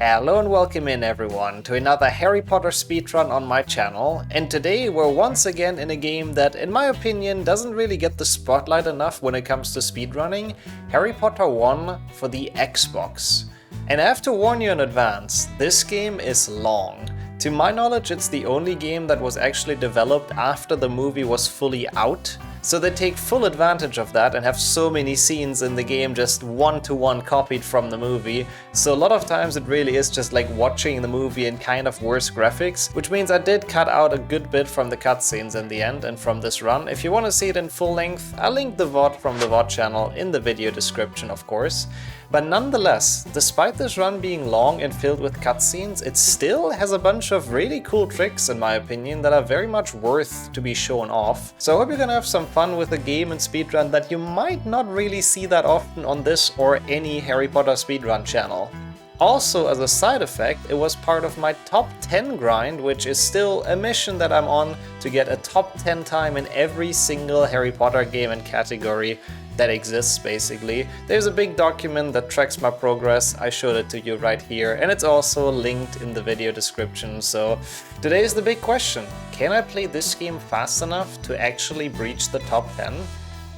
Hello and welcome in everyone to another Harry Potter speedrun on my channel, and today we're once again in a game that in my opinion doesn't really get the spotlight enough when it comes to speedrunning, Harry Potter 1 for the Xbox. And I have to warn you in advance, this game is long. To my knowledge, it's the only game that was actually developed after the movie was fully out. So they take full advantage of that and have so many scenes in the game just one-to-one copied from the movie. So a lot of times it really is just like watching the movie in kind of worse graphics, which means I did cut out a good bit from the cutscenes in the end and from this run. If you want to see it in full length, I'll link the VOD from the VOD channel in the video description, of course. But nonetheless, despite this run being long and filled with cutscenes, it still has a bunch of really cool tricks, in my opinion, that are very much worth to be shown off. So I hope you're gonna have some fun with a game and speedrun that you might not really see that often on this or any Harry Potter speedrun channel. Also, as a side effect, it was part of my top 10 grind, which is still a mission that I'm on to get a top 10 time in every single Harry Potter game and category that exists, basically. There's a big document that tracks my progress. I showed it to you right here, and it's also linked in the video description. So today is the big question. Can I play this game fast enough to actually breach the top 10?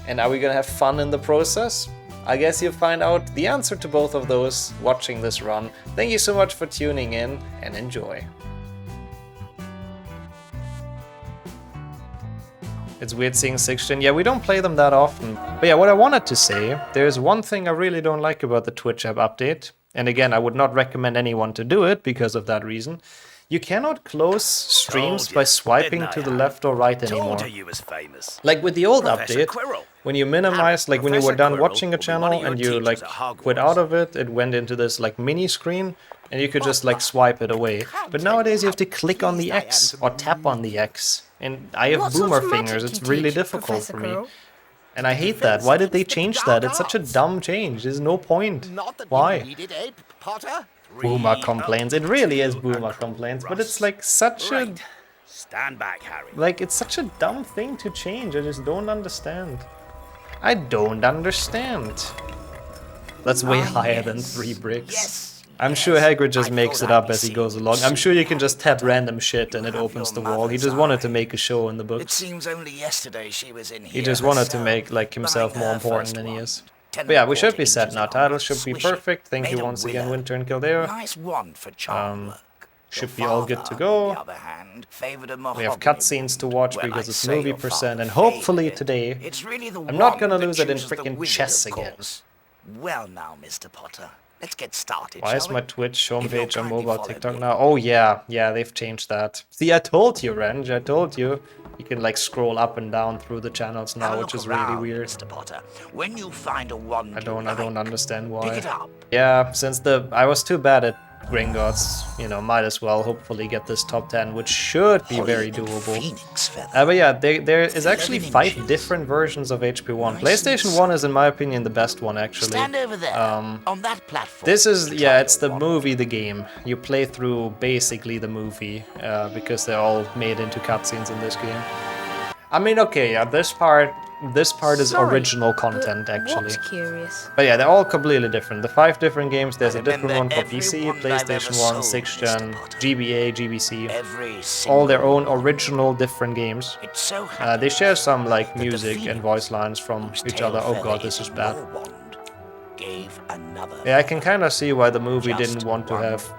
And are we gonna have fun in the process? I guess you'll find out the answer to both of those watching this run. Thank you so much for tuning in and enjoy. It's weird seeing 6th-gen. Yeah, we don't play them that often. But yeah, what I wanted to say, there's one thing I really don't like about the Twitch app update. And again, I would not recommend anyone to do it because of that reason. You cannot close streams by swiping to the left or right anymore. Like with the old update, when you minimize, like when you were done watching a channel and you like quit out of it, it went into this like mini screen and you could just like swipe it away. But nowadays you have to click on the X or tap on the X. And I have boomer fingers, it's really difficult for me. And I hate that. Why did they change that? It's such a dumb change. There's no point. Why? Boomer complaints. It really is boomer complaints, but it's like such a... Stand back, Harry. Like, it's such a dumb thing to change. I just don't understand. I don't understand. That's way higher than 3 bricks. Yes. I'm sure Hagrid just makes it up as he goes along. I'm sure you can just tap random shit and it opens the wall. He just wanted to make a show in the books. It seems only yesterday she was in here. He just wanted to make like himself more important than he is. But yeah, we should be set now. Title should be perfect. Thank you once again, Winter and Kildare. Nice one for charm work. Should be all good to go. We have cutscenes to watch because it's movie percent, and hopefully today I'm not gonna lose it in freaking chess again. Well now, Mr. Potter, let's get started. Why is my Twitch homepage on mobile TikTok now? Oh yeah, they've changed that. See, I told you, Renge, I told you. You can like scroll up and down through the channels now, which is really weird. Mr. Potter. When you find a wand I don't understand why. pick it up. Yeah, since I was too bad at Gringotts, you know, might as well hopefully get this top 10, which should be very doable. But yeah, there is actually 5 different versions of HP1. PlayStation 1 is, in my opinion, the best one, actually. Stand over there, on that platform. This is, yeah, it's the movie, the game. You play through basically the movie, because they're all made into cutscenes in this game. I mean, okay, yeah, this part is original content, actually. Curious. But yeah, they're all completely different. The 5 different games, there's a different one for PC, PlayStation 1, 6th Gen, GBA, GBC. All their own original different games. They share some like music and voice lines from each other. Oh god, this is bad. Yeah, I can kind of see why the movie didn't want to have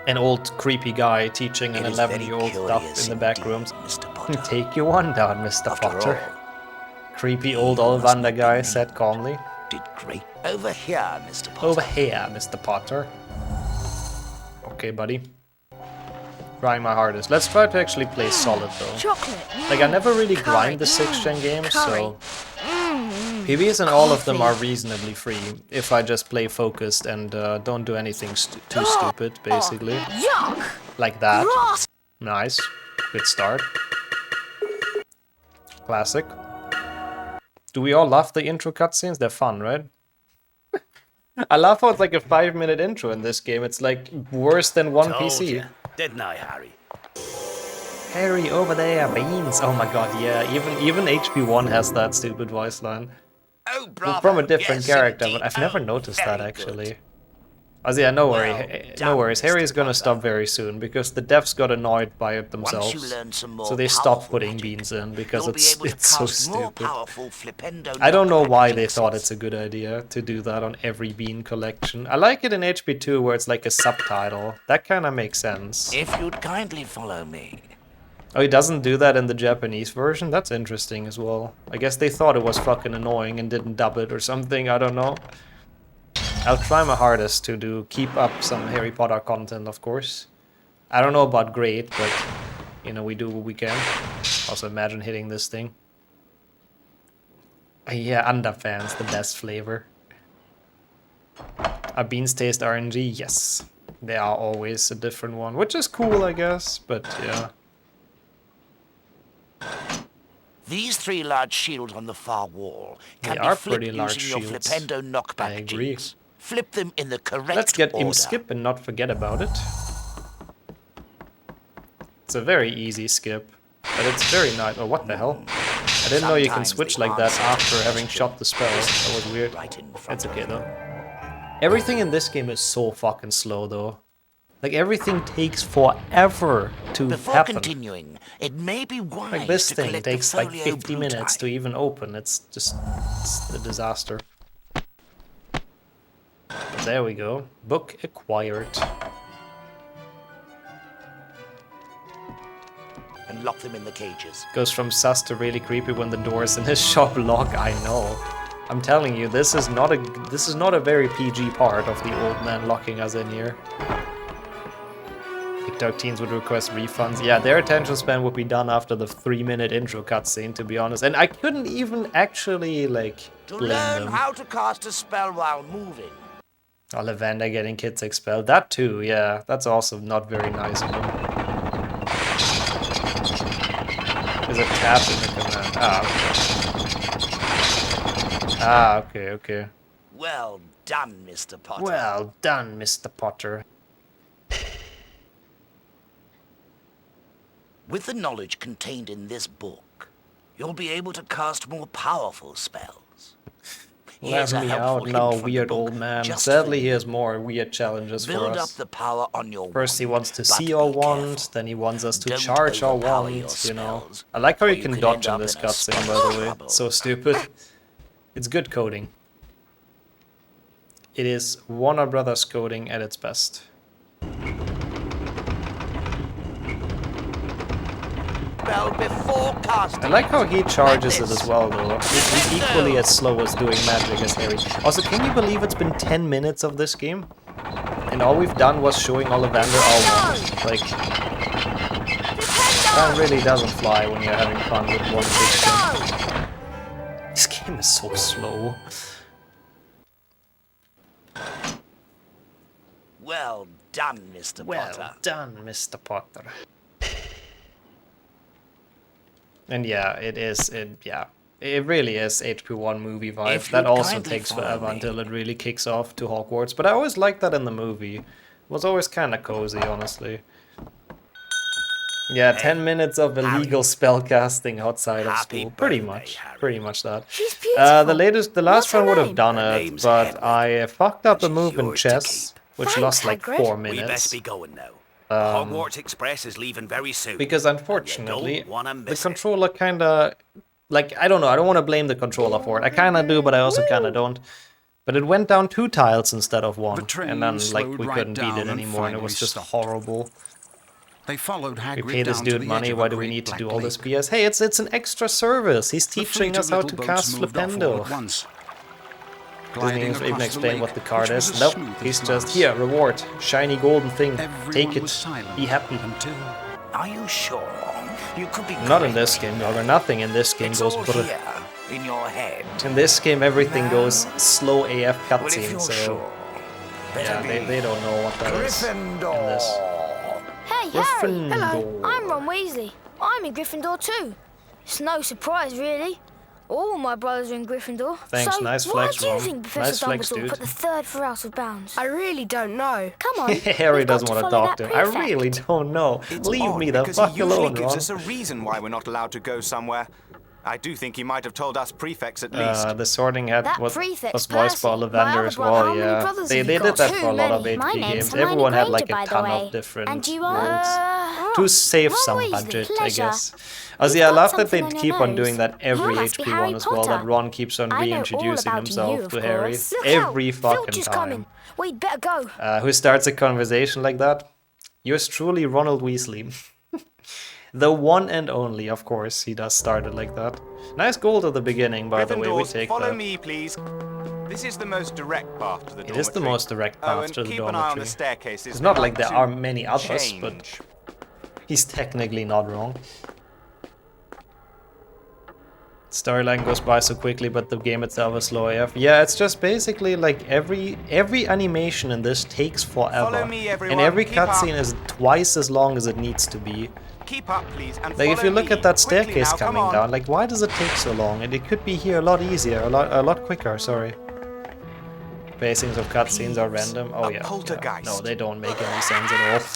an old creepy guy teaching an 11-year-old stuff in the back rooms. Take your wand down, Mr. Potter. Creepy old Ollivander guy said calmly. Did great. Over here, Mr. Potter. Over here, Mr. Potter. Okay, buddy. Trying my hardest. Let's try to actually play solid, though. Chocolate. Like, I never really grind the 6th Gen games, so... PBs and all of them are reasonably free, if I just play focused and don't do anything too stupid, basically. Yuck! Like that. Nice. Good start. Classic. Do we all love the intro cutscenes? They're fun, right? I love how it's like a 5-minute intro in this game. It's like worse than one PC. Didn't I, Harry? Harry, over there, beans. Oh my god, yeah. Even HP1 has that stupid voice line. Oh, bravo. From a different Yes, character, indeed. but I've never Oh, noticed that very actually. good. Oh, yeah, no Well worries. done, Harry's Mr. gonna Potter. stop very soon because the devs got annoyed by it Once themselves. you learn some more So they stopped powerful putting magic, beans in because you'll be able to it's so cast more stupid. powerful Flipendo I don't know knockback why they jinxes. thought it's a good idea to do that on every bean collection. I like it in HP2 where it's like a subtitle. That kind of makes sense. If you'd kindly follow me. Oh, he doesn't do that in the Japanese version? That's interesting as well. I guess they thought it was fucking annoying and didn't dub it or something, I don't know. I'll try my hardest to keep up some Harry Potter content, of course. I don't know about great, but, you know, we do what we can. Also, imagine hitting this thing. Yeah, underfans, the best flavor. Are beans taste RNG? Yes. They are always a different one, which is cool, I guess, but yeah. These 3 large shields on the far wall can They be are flipped pretty large using your shields. Flipendo I knockback agree. jinx. Flip them in the correct Let's get order. him skip and not forget about it. It's a very easy skip, but it's very nice. Oh, what the hell? I didn't know you can Sometimes switch the like that answer after to having question shot the spell. That was weird. right in front It's of okay you. though. Everything in this game is so fucking slow though. Like everything takes forever to Before happen. continuing, it may be wise Like this to thing collect takes the like folio 50 minutes bruti. to even open. It's just a disaster. But there we go. Book acquired. And lock them in the cages. Goes from sus to really creepy when the doors in his shop lock. I know. I'm telling you, this is not a very PG part of the old man locking us in here. TikTok teens would request refunds. Yeah, their attention span would be done after the 3-minute intro cutscene, to be honest. And I couldn't even actually, like, To blame learn them. how to cast a spell while moving. Oh, Lavender getting kids expelled. That too, yeah. That's also not very nice of him. There's a tab in the command. Okay. Well done, Mr. Potter. Well done, Mr. Potter. With the knowledge contained in this book, you'll be able to cast more powerful spells. Here's Let a me helpful out hint now, from the weird book old man. just Sadly, for he you. has more weird challenges for Build up us. the power on your First he wand, wants to but see be our careful. wand, then he wants us to Don't charge our overpower wand, your you know. spells, I like how or you you can could dodge end in up this in a cutscene, spot by of the way. trouble. So stupid. It's good coding. It is Warner Brothers coding at its best. Spell before casting. I like how he charges it this. as well, though. He's equally as slow as doing magic as Harry. Also, can you believe it's been 10 minutes of this game? And all we've done was showing Ollivander our wand. Like, that really doesn't fly when you're having fun with one big thing. This game is so slow. Well done, Mr. Well Potter. done, Mr. Potter. And yeah, it really is HP1 movie vibe. If That you'd also kindly takes follow forever me. until it really kicks off to Hogwarts. But I always liked that in the movie. It was always kind of cozy, honestly. Yeah, 10 minutes of illegal spellcasting outside of Happy school. Pretty birthday, much. Harry. Pretty much that. She's beautiful. The last What's her one would have name? done Her it, name's but Henry. I fucked up a And move she's in yours to chess, keep. which Thanks, lost like Hagrid. 4 We minutes. best be going now. Hogwarts Express is leaving very soon. Because and you unfortunately, don't wanna the miss it. controller kinda... Like, I don't know, I don't want to blame the controller for it. I kinda do, but I also kinda don't. But it went down 2 tiles instead of 1. The train And then, like, slowed we right couldn't beat down it and anymore, and it was finally just stopped. horrible. They followed Hagrid We pay this down to dude the money, edge of why a do we great need to do black all this lake. BS? Hey, it's an extra service. He's The teaching fleet us of how little to boats cast moved off all Flipendo. at once. Doesn't Gliding even across explain the what the lake, card which was is. as Nope, smooth as he's just, glass. here, reward, shiny golden thing, Everyone take it, was silent be happy. until Are you sure? You could be Not in great. this game, dog, or nothing in this game It's goes all brr. here, in your head. In this game, everything goes slow AF Well, if cutscene, you're so sure, better yeah, be they don't know what that is in this. Gryffindor. Hey, Harry! Hello, Gryffindor. I'm Ron Weasley. I'm in Gryffindor too. It's no surprise, really. All my brothers are in Gryffindor. Thanks, so nice why flex, do you Ron. think Professor Nice flex, Dumbledore dude. put the third for out of bounds? I really don't know. Come on. Harry we've got doesn't want to follow talk that to him. I prefect. really don't know. It's Leave odd me the because fuck he usually alone, gives Ron. us a reason why we're not allowed to go somewhere. I do think he might have told us prefects at least. The Sorting Hat That was prefect's voiced by Percy. Lavender My as other brother, how well, many yeah. brothers They have you did got? that Too for a lot of many. My HP name's games. Hermione Everyone had like Granger, a by the ton way. of different And you worlds. are... To save some Ron Weasley, budget, I pleasure. guess. You've Yeah, I got love that they something on keep your on doing nose. that every You must be HP Harry one as well, that Potter. Ron keeps on I know all reintroducing about himself you, of to Harry. course. Look Every out, fucking Filch is time. coming. We'd better go. Who starts a conversation like that? Yours truly, Ronald Weasley. The one and only, of course, he does start it like that. Nice gold at the beginning, by the way, we Gryffindors, take follow that. me, please. This is the most direct path to the dormitory. It is the most direct path and to the keep an eye on dormitory. the staircases. It's not We'd like there to are many others, but change. he's technically not wrong. Storyline goes by so quickly, but the game itself is slow AF. Yeah, it's just basically like every animation in this takes forever. Follow me, everyone. And every Keep up. cutscene is twice as long as it needs to be. Keep up, please, and Like if follow you look me. at that Quickly staircase now, come coming on. down, like why does it take so long? And it could be here a lot easier, a lot quicker, sorry. Pacings of cutscenes are random. Oh a yeah. poltergeist. No, they don't make any sense at all.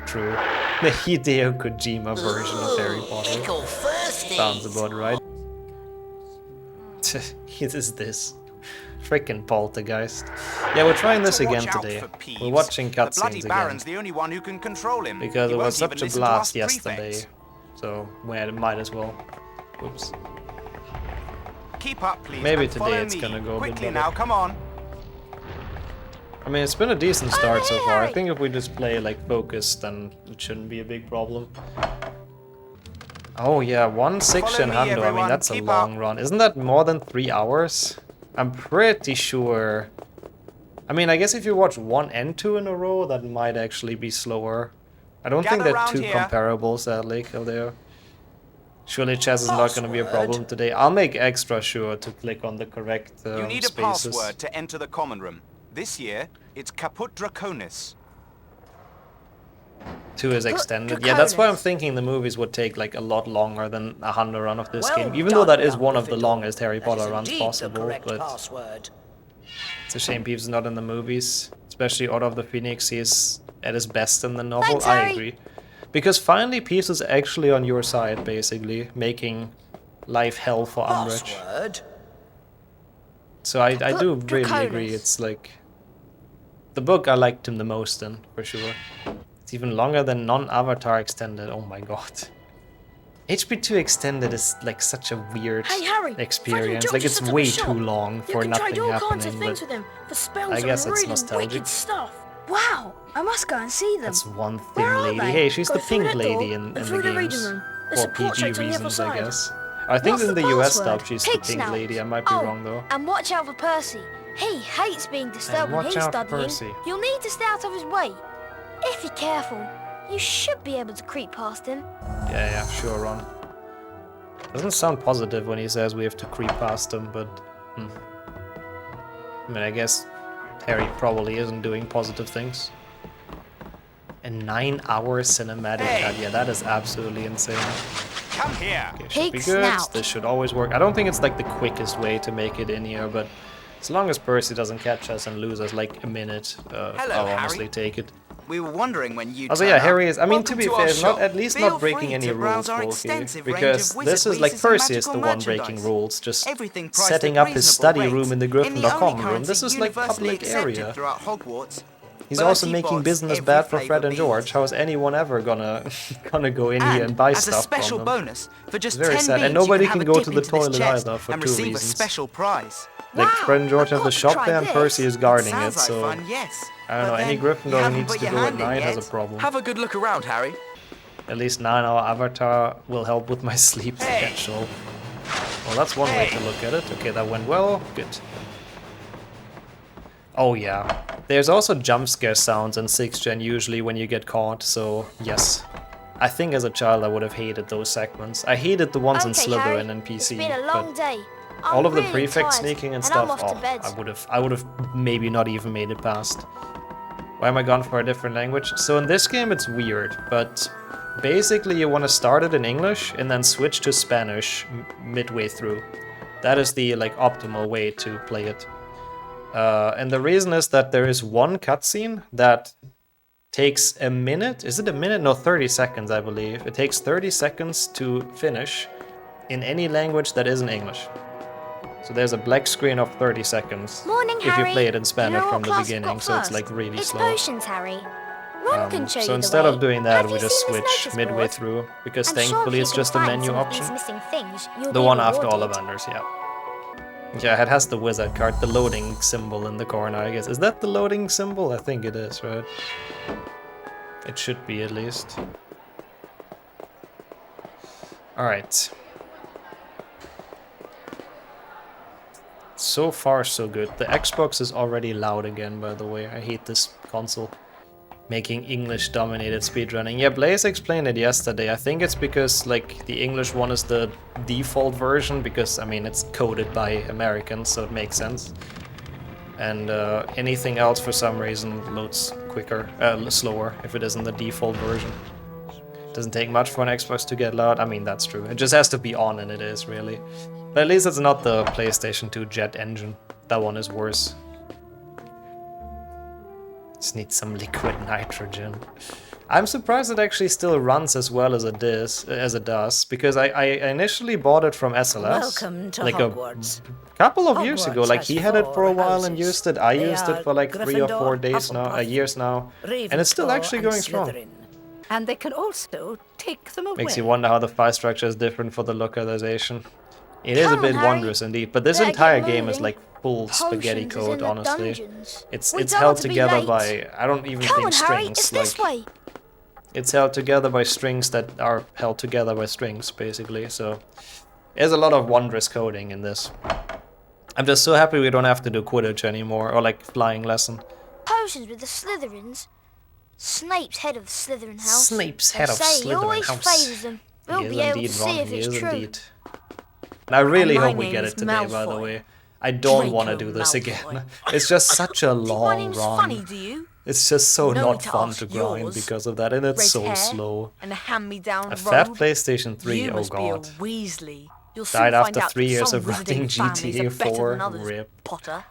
True. The Hideo Kojima version of Harry Potter. Pickle firsties. Sounds about right. It is this. Frickin' poltergeist. Yeah, we're trying this To watch again out today. for Peeves. We're watching The bloody cutscenes again. Baron's the only one who can control him. Because He it was won't even such a listen to blast us yesterday. prefects. So, well, it might as well. Oops. Keep up, please. Maybe and today follow it's me. gonna go a bit Quickly better. now, come on. I mean, it's been a decent start so far. I Harry. think if we just play like focused, then it shouldn't be a big problem. Oh yeah, 1/6 in me, Hando. I mean, everyone. that's a Keep long up. run. Isn't that more than 3 hours? I'm pretty sure. I mean, I guess if you watch 1 and 2 in a row, that might actually be slower. I don't think Gather they're round too here. comparable, sadly, Kildare. Surely chess is not going to be a problem today. I'll make extra sure to click on the correct You need a spaces. password to enter the common room. This year, it's Caput Draconis. 2 is extended. Yeah, that's why I'm thinking the movies would take like a lot longer than a Hando run of this Well game. Even though that done, is one of the Gryffindor. longest Harry That Potter is runs indeed the possible, correct but password. it's a shame Peeves is not in the movies. Especially Order of the Phoenix, he is at his best in the novel. Thanks, I Harry. agree. Because finally Peeves is actually on your side, basically, making life hell for Umbridge. Password? So I do really Draconis. agree. It's like the book I liked him the most in, for sure. It's even longer than non-Avatar Extended. Oh my god. HP2 Extended is like such a weird Hey, Harry, experience. Fred and Like George it's set up a way shop. too long You for can trade nothing all kinds of happening. things But with him for spells I guess and it's really nostalgic. wicked stuff. Wow, I must go and see them. that's one thing, Where are lady. they? Hey, she's Go the through pink that lady door in and the through the reading games. room. There's For a PG portrait on the other reasons, I side. guess. I think What's in the the US password? dub she's the Pig pink snout. lady. I might be Oh, wrong though. and watch out for Percy. He hates being disturbed when watch he's out for studying. Percy. You'll need to stay out of his way. If you're careful, you should be able to creep past him. Yeah, sure, Ron. Doesn't sound positive when he says we have to creep past him, but... I mean, I guess Harry probably isn't doing positive things. A 9-hour cinematic cut, yeah, that is absolutely insane. Come here. Okay, should Pig be good. snout. This should always work. I don't think it's like the quickest way to make it in here, but as long as Percy doesn't catch us and lose us like a minute, I'll honestly take it. We were wondering when you. Also, yeah, Harry is. I mean, to be fair, is not at least Feel not breaking free any to rules, browse our Wolfie, extensive range because of this wizard is like pieces and Percy is the magical one breaking merchandise. rules, just Everything priced setting at up his reasonable study rates. room in the In Gryffindor the common only room. This is like currency public universally area. accepted throughout Hogwarts. He's Bertie also making Bott's business every bad for flavour Fred and beans. George. How is anyone ever gonna go in here and buy as a stuff special from them? bonus, for just Very 10 sad. And beans, nobody you can can have go a to dip the into this toilet chest either for and 2 receive reasons. a special prize. Like Wow, Fred and George have I've the got to shop try there, and this. Percy is guarding it. Sounds like So fun, yes. I don't know. But Any then you Gryffindor who haven't needs put to your go at hand in night has a yet. problem. Have a good look around, Harry. At least 9-hour Avatar will help with my sleep schedule. Well, that's one way to look at it. Okay, that went well. Good. Oh yeah. There's also jump scare sounds in 6th gen usually when you get caught, so yes. I think as a child I would have hated those segments. I hated the ones in Okay, Slytherin Harry, and PC, it's been a long but day. I'm all of the really prefects tired, sneaking and I'm stuff, off to bed. I would have maybe not even made it past. Why am I gone for a different language? So in this game it's weird, but basically you want to start it in English and then switch to Spanish midway through. That is the like optimal way to play it. And the reason is that there is one cutscene that takes a minute. Is it a minute? No, 30 seconds, I believe. It takes 30 seconds to finish. in any language that isn't English. So there's a black screen of 30 seconds Morning, if you Harry. play it in You Spanish know from what the class you beginning, got so it's first? like really It's slow. potions, Harry. Ron can show you So the instead way. of doing that, Have we you just seen this switch notice midway board? through, because I'm sure thankfully if it's you just a can find menu some of option. these missing things, you'll The be one after rewarded. Ollivanders, yeah. Yeah, it has the wizard card, the loading symbol in the corner, I guess. Is that the loading symbol? I think it is, right? It should be, at least. Alright. So far, so good. The Xbox is already loud again, by the way. I hate this console. Making English-dominated speedrunning. Yeah, Blaze explained it yesterday. I think it's because, like, the English one is the default version, because, I mean, it's coded by Americans, so it makes sense. And anything else, for some reason, loads quicker, slower, if it isn't the default version. Doesn't take much for an Xbox to get loud. I mean, that's true. It just has to be on, and it is, really. But at least it's not the PlayStation 2 jet engine. That one is worse. Just need some liquid nitrogen. I'm surprised it actually still runs as well as it does, because I initially bought it from SLS. Welcome to like Hogwarts. a couple of years ago. Hogwarts Like has he had it for a 4 while and houses. used it. I They used it are for like 3 or 4 Gryffindor, days now, Hufflepuff, years now, and it's still Ravenclaw, actually and going strong. Slytherin. And they can also take them away. Makes you wonder how the file structure is different for the localization. It is a Come on, bit Harry. wondrous indeed, but this Better get entire game is moving. like full spaghetti Potions is in code, the honestly. dungeons. It's We it's don't held want to be together late. by, I don't even Come think on, Harry, strings. it's this Like way. it's held together by strings that are held together by strings, basically. So there's a lot of wondrous coding in this. I'm just so happy we don't have to do Quidditch anymore, or like flying lesson. Potions with the Slytherins. Snape's head of the Slytherin house. Snape's They head of say he Slytherin always house. favours them. He We'll is be able to indeed see wrong, if he it's is true. indeed. And I really And my hope we name get is it today, by the Malfoy. way. I don't want to Draco do this again. Malfoy. It's just such a My long name's run. funny, do you? It's just so No not need to fun ask to grind yours. because of that, and it's Red so hair slow. And a hand-me-down A fat robe. PlayStation 3, You oh must god. be a Weasley. You'll soon Died find after out 3 that years some of running wizarding families GTA are better 4, than others, rip. Potter.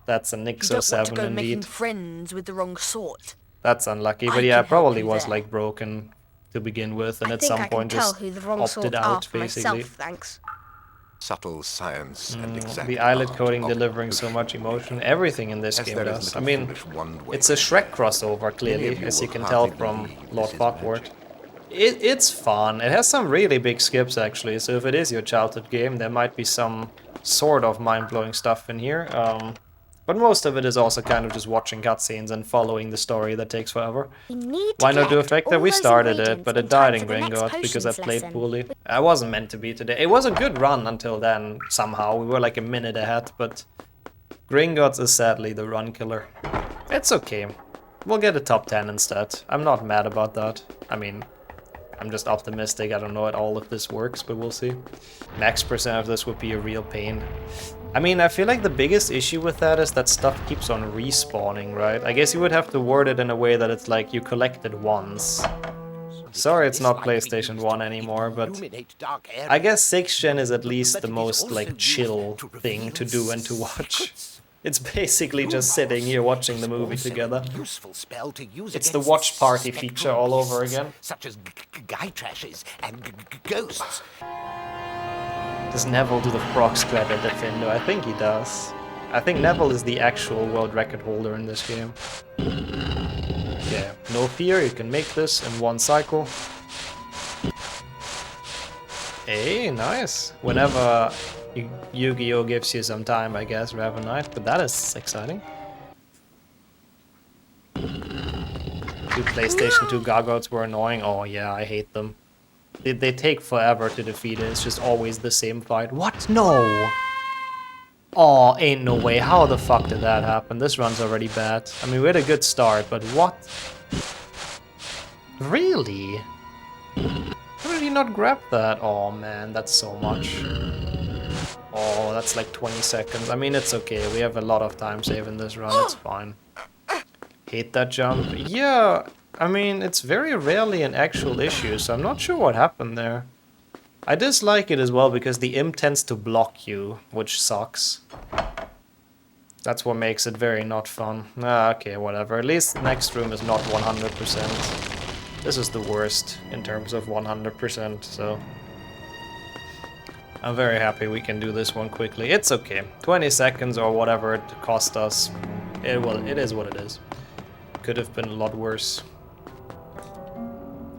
That's a You Nixo don't want to 7 go making indeed. friends with the wrong sort. That's unlucky, I but yeah, can it probably help you was there. like broken to begin with, and I at think some I can point tell just who the wrong opted sort are out, for basically. myself, thanks. Subtle science and exact The eyelid art coding of delivering so much emotion. Everything in this As game there is does. I little mean, foolish one-way it's a Shrek crossover, clearly, Many of you as you will can tell hardly from believe this Lord is Farquhar. magic. It's fun. It has some really big skips, actually, so if it is your childhood game, there might be some sort of mind-blowing stuff in here. But most of it is also kind of just watching cutscenes and following the story that takes forever. We need to Why not do a collect fact that all we those started it, ingredients but it in time died in for the next Gringotts because I potions played lesson. poorly. I wasn't meant to be today. It was a good run until then, somehow. We were like a minute ahead, but Gringotts is sadly the run killer. It's okay. We'll get a top 10 instead. I'm not mad about that. I mean, I'm just optimistic. I don't know at all if this works, but we'll see. Max percent of this would be a real pain. I mean, I feel like the biggest issue with that is that stuff keeps on respawning, right? I guess you would have to word it in a way that it's like you collected once. Sorry it's not PlayStation 1 anymore, but I guess 6th gen is at least the most like chill thing to do and to watch. It's basically just sitting here watching the movie together. Useful spell to use It's the against watch party spectral feature all over beasts, again. such as guy trashes and ghosts. Does Neville do the frog strap at Defendo? I think he does. I think Neville is the actual world record holder in this game. Yeah, no fear, you can make this in one cycle. Hey, nice. Whenever Yu-Gi-Oh gives you some time, I guess, Ravenite, but that is exciting. 2 PlayStation 2 Gargoyles were annoying. Oh yeah, I hate them. They take forever to defeat it. It's just always the same fight. What? No! Oh, ain't no way. How the fuck did that happen? This run's already bad. I mean, we had a good start, but what? Really? How did he not grab that? Oh man, that's so much. Oh, that's like 20 seconds. I mean, it's okay. We have a lot of time saving this run. It's fine. Hate that jump. Yeah, I mean, it's very rarely an actual issue, so I'm not sure what happened there. I dislike it as well because the imp tends to block you, which sucks. That's what makes it very not fun. Ah, okay, whatever. At least next room is not 100%. This is the worst in terms of 100%, so... I'm very happy we can do this one quickly. It's okay. 20 seconds or whatever it cost us. Well, it is what it is. Could have been a lot worse.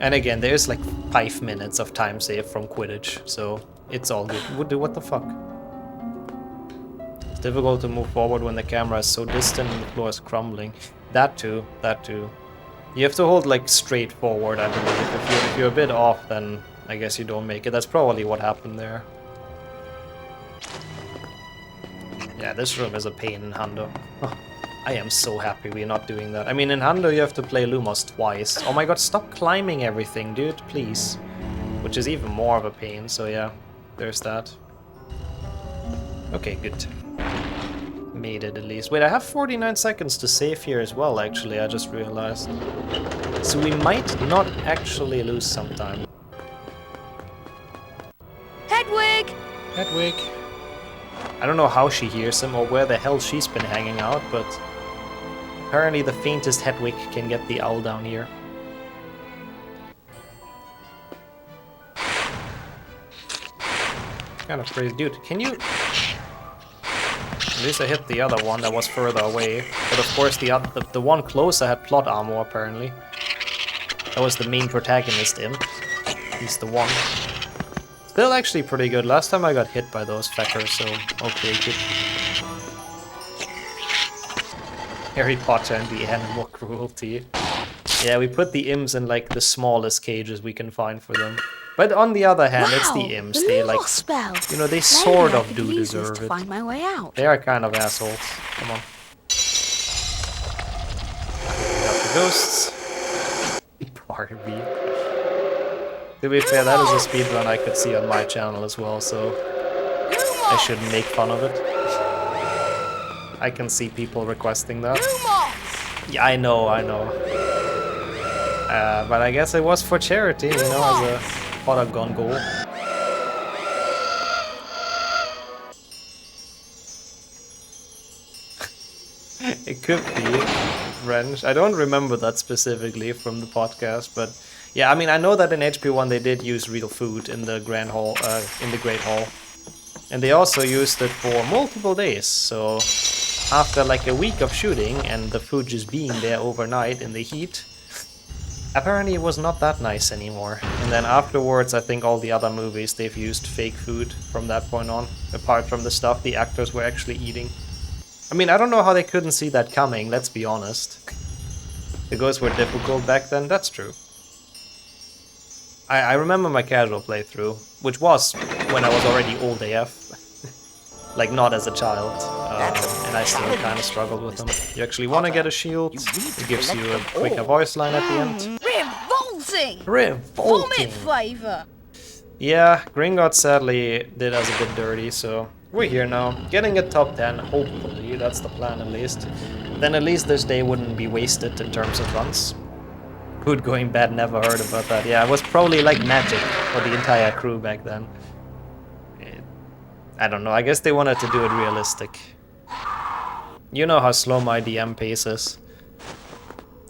And again, there's like 5 minutes of time saved from Quidditch, so it's all good. What the fuck? It's difficult to move forward when the camera is so distant and the floor is crumbling. That too, that too. You have to hold like straight forward, I believe. If you're a bit off, then I guess you don't make it. That's probably what happened there. Yeah, this room is a pain in Hando. Oh, I am so happy we're not doing that. I mean, in Hando you have to play Lumos twice. Oh my god, stop climbing everything, dude, please. Which is even more of a pain, so yeah, there's that. Okay, good. Made it at least. Wait, I have 49 seconds to save here as well, actually, I just realized. So we might not actually lose some time. Hedwig! Hedwig. I don't know how she hears him or where the hell she's been hanging out, but apparently the faintest Hedwig can get the owl down here. Kind of crazy. Dude, can you... At least I hit the other one that was further away. But of course the one closer had plot armor, apparently. That was the main protagonist imp. He's the one. Still actually pretty good. Last time I got hit by those feckers, so okay, good. Harry Potter and the animal cruelty. Yeah, we put the imps in like the smallest cages we can find for them. But on the other hand, it's the imps. They like, you know, they sort of do deserve it. Find my way out. They are kind of assholes. Come on. We got the ghosts. Barbie. To be fair, that is a speedrun I could see on my channel as well, so I shouldn't make fun of it. I can see people requesting that. Yeah, I know. But I guess it was for charity, you know, as a Potagon goal. It could be wrench. I don't remember that specifically from the podcast, but yeah, I mean, I know that in HP1 they did use real food in the Grand Hall, in the Great Hall, and they also used it for multiple days. So after like a week of shooting and the food just being there overnight in the heat, apparently it was not that nice anymore. And then afterwards, I think all the other movies they've used fake food from that point on, apart from the stuff the actors were actually eating. I mean, I don't know how they couldn't see that coming, let's be honest. The ghosts were difficult back then, that's true. I remember my casual playthrough, which was when I was already old AF. Like, not as a child. And I still kind of struggled with them. You actually want to get a shield, it gives you a quicker voice line at the end. Revolting! Revolting! Vomit flavour! Yeah, Gringotts sadly did us a bit dirty, so we're here now. Getting a top 10, hopefully, that's the plan at least. Then at least this day wouldn't be wasted in terms of runs. Food going bad, never heard about that. Yeah, it was probably like magic for the entire crew back then. I don't know, I guess they wanted to do it realistic. You know how slow my DM pace is.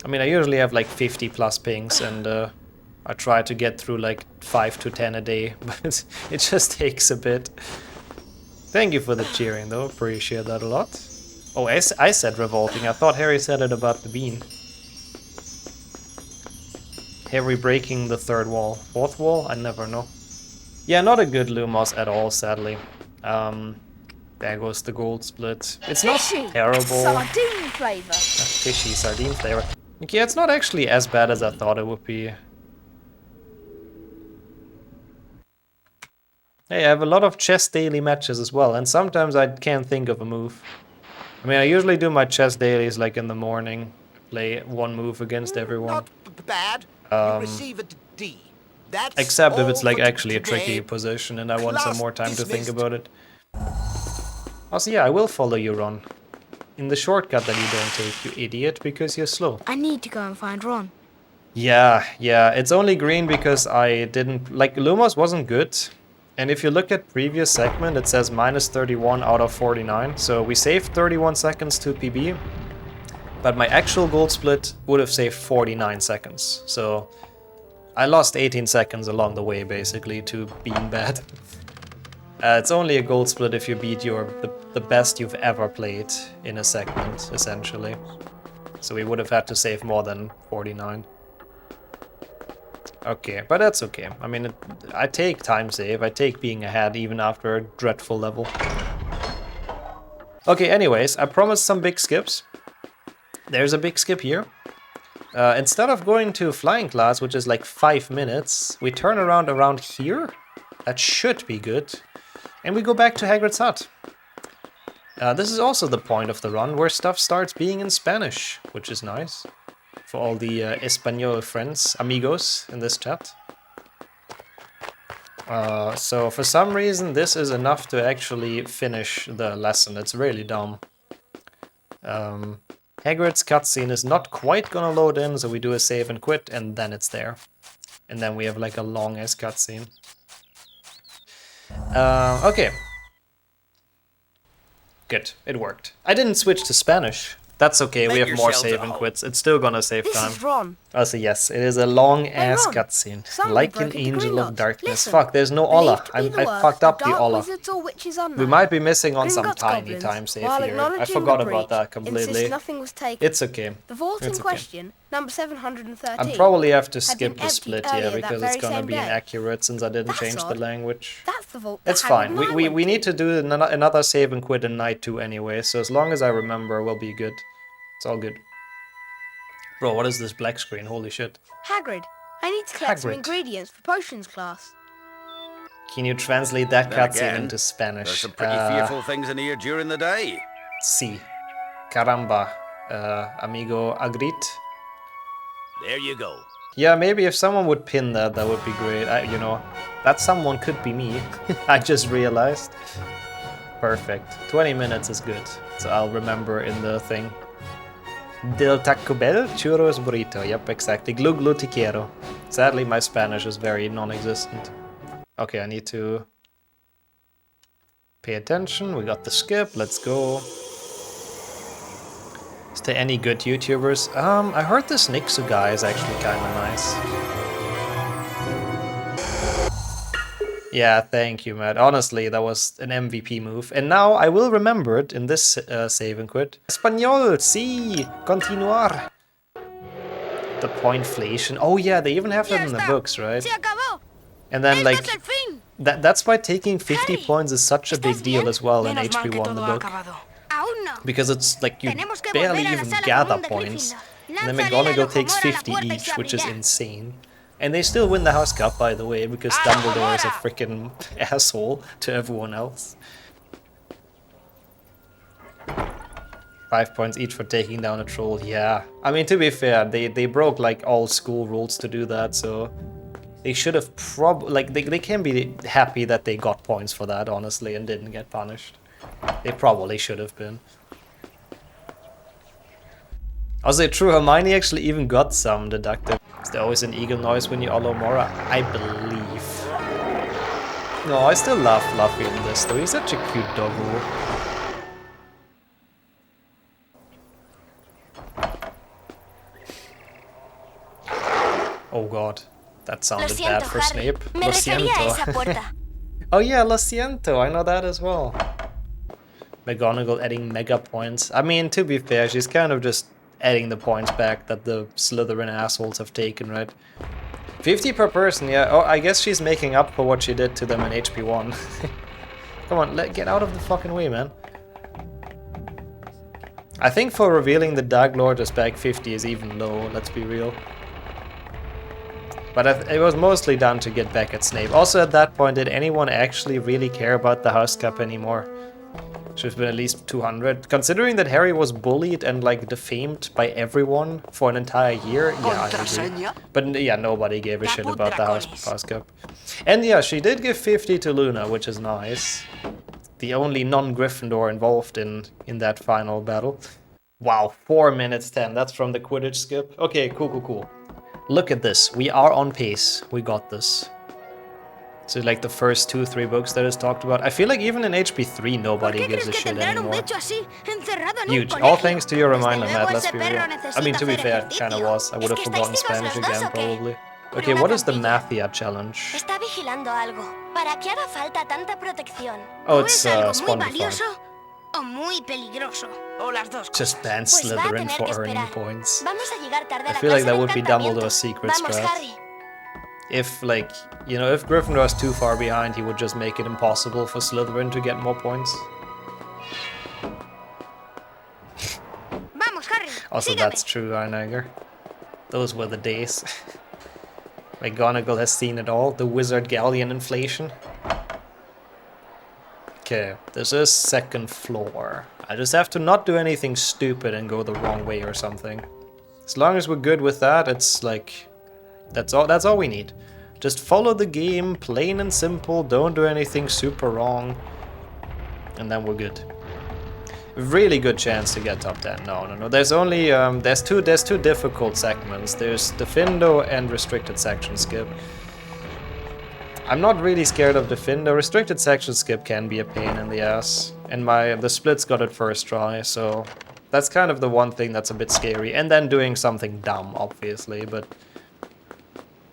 I mean, I usually have like 50 plus pings, and I try to get through like 5 to 10 a day, but it just takes a bit. Thank you for the cheering though, appreciate that a lot. Oh, I said revolting, I thought Harry said it about the bean. Harry breaking the third wall. Fourth wall? I never know. Yeah, not a good Lumos at all, sadly. There goes the gold split. It's not terrible. Sardine flavour. Fishy sardine flavor. Okay, it's not actually as bad as I thought it would be. Hey, I have a lot of chess daily matches as well, and sometimes I can't think of a move. I mean, I usually do my chess dailies like in the morning. Play one move against everyone. Not bad. You receive a D. That's except if it's like all for actually a tricky today. position and I want some more time to think Dismissed. about it. Also, yeah, I will follow you, Ron. In the shortcut that you don't take, you idiot, because you're slow. I need to go and find Ron. Yeah, it's only green because I didn't... Like, Lumos wasn't good. And if you look at previous segment, it says minus 31 out of 49. So we saved 31 seconds to PB. But my actual gold split would have saved 49 seconds. So I lost 18 seconds along the way, basically, to being bad. It's only a gold split if you beat the best you've ever played in a segment, essentially. So we would have had to save more than 49. Okay, but that's okay. I mean, I take time save, I take being ahead even after a dreadful level. Okay, anyways, I promised some big skips. There's a big skip here. Instead of going to flying class, which is like 5 minutes, we turn around here. That should be good. And we go back to Hagrid's hut. This is also the point of the run, where stuff starts being in Spanish, which is nice. For all the Espanol friends, amigos, in this chat. So for some reason, this is enough to actually finish the lesson. It's really dumb. Hagrid's cutscene is not quite gonna load in, so we do a save and quit, and then it's there. And then we have like a long-ass cutscene. Okay. Good, it worked. I didn't switch to Spanish. That's okay, we have more save and quits. It's still gonna save time. This is Ron. Also, yes, it is a long-ass Ron, cutscene. somebody Like broke an into angel of Gringotts. darkness. Listen, Fuck, there's no Ola. believed to be the I work fucked of up the dark Ola. wizards or witches unknown. We might be missing on some Gringotts tiny goblins, time save while here. I acknowledging forgot the about that breach, completely. insist nothing was taken. It's okay. The vault in It's okay. question, number 713. I probably have to had skip been the emptied split earlier here that because it's very gonna same be day. inaccurate since I didn't That's change the odd. language. That's the vault. that It's Hagrid fine. and I We went need to. to do another save and quit in night 2 anyway, so as long as I remember, we'll be good. It's all good. Bro, what is this black screen? Holy shit. Hagrid, I need to collect some Hagrid. ingredients for potions class. Can you translate that Then cutscene again, into Spanish? There's some pretty fearful things in here during the day. Sí. Caramba. Amigo Agrit. There you go. Yeah, maybe if someone would pin that, that would be great. You know, that someone could be me. I just realized. Perfect. 20 minutes is good. So I'll remember in the thing. Del Taco Bell Churros Burrito. Yep, exactly. Glu Glu Te Quiero. Sadly, my Spanish is very non-existent. Okay, I need to pay attention. We got the skip. Let's go. Is there any good YouTubers? I heard this Nixu guy is actually kind of nice. Yeah, thank you, Matt. Honestly, that was an MVP move. And now I will remember it in this save and quit. Español, sí, continuar. The pointflation. Oh yeah, they even have that in the books, right? Se acabó. And then like, Este es el fin. that's why taking 50 points is such a big deal as well in HP1 in the book. Aún no. Because it's like you Tenemos que barely volver a la even sala gather común de points. Gryffindor. And then Lánzale la McGonagall takes locomora a la 50 puerta y each, se which is abrirá. insane. And they still win the house cup, by the way, because Dumbledore is a freaking asshole to everyone else. 5 points each for taking down a troll, yeah. I mean, to be fair, they broke like all school rules to do that, so they should have they can be happy that they got points for that, honestly, and didn't get punished. They probably should have been. Also, true, Hermione actually even got some deductive. Is there always an eagle noise when you follow Mora? I believe. No, I still love Fluffy in this though, he's such a cute doggo. Oh god, that sounded bad for Snape. Me refería a esa puerta. Oh yeah, lo siento, I know that as well. McGonagall adding mega points. I mean, to be fair, she's kind of just adding the points back that the Slytherin assholes have taken, right? 50 per person, yeah. Oh, I guess she's making up for what she did to them in HP1. Come on, get out of the fucking way, man. I think for revealing the Dark Lord as back 50 is even low, let's be real. But it was mostly done to get back at Snape. Also at that point, did anyone actually really care about the House Cup anymore? Should have been at least 200. Considering that Harry was bullied and like defamed by everyone for an entire year, yeah, I agree. But yeah, nobody gave a shit about the House Cup. And yeah, she did give 50 to Luna, which is nice. The only non-Gryffindor involved in that final battle. Wow, 4 minutes 10. That's from the Quidditch skip. Okay, cool. Look at this. We are on pace. We got this. So like the first 2-3 books that is talked about. I feel like even in HP3 nobody gives a shit anymore. Huge. All thanks to your reminder, Matt, let's be real. I mean, to be fair, it kinda was. I would have forgotten Spanish again, probably. Okay, what is the Mafia challenge? Está vigilando algo. ¿Para qué haga falta tanta protección? Oh, it's algo muy spawn valioso o muy peligroso. O las dos cosas. just ban Pues va a Slytherin tener for que earning esperar. points. Vamos a llegar tarde a I la feel like clase that de would be Dumbledore's encantamiento. secret Vamos, strat. Harry. If, like, you know, if Gryffindor is too far behind, he would just make it impossible for Slytherin to get more points. Vamos, Harry. Also, Sígame. that's true, Einegger. Those were the days. McGonagall has seen it all, the wizard galleon inflation. Okay, this is second floor. I just have to not do anything stupid and go the wrong way or something. As long as we're good with that, it's like... That's all we need. Just follow the game, plain and simple, don't do anything super wrong. And then we're good. Really good chance to get top 10. No. There's only there's two difficult segments. There's Defendo and restricted section skip. I'm not really scared of Defendo. Restricted section skip can be a pain in the ass. And the splits got it first try, so that's kind of the one thing that's a bit scary. And then doing something dumb, obviously, but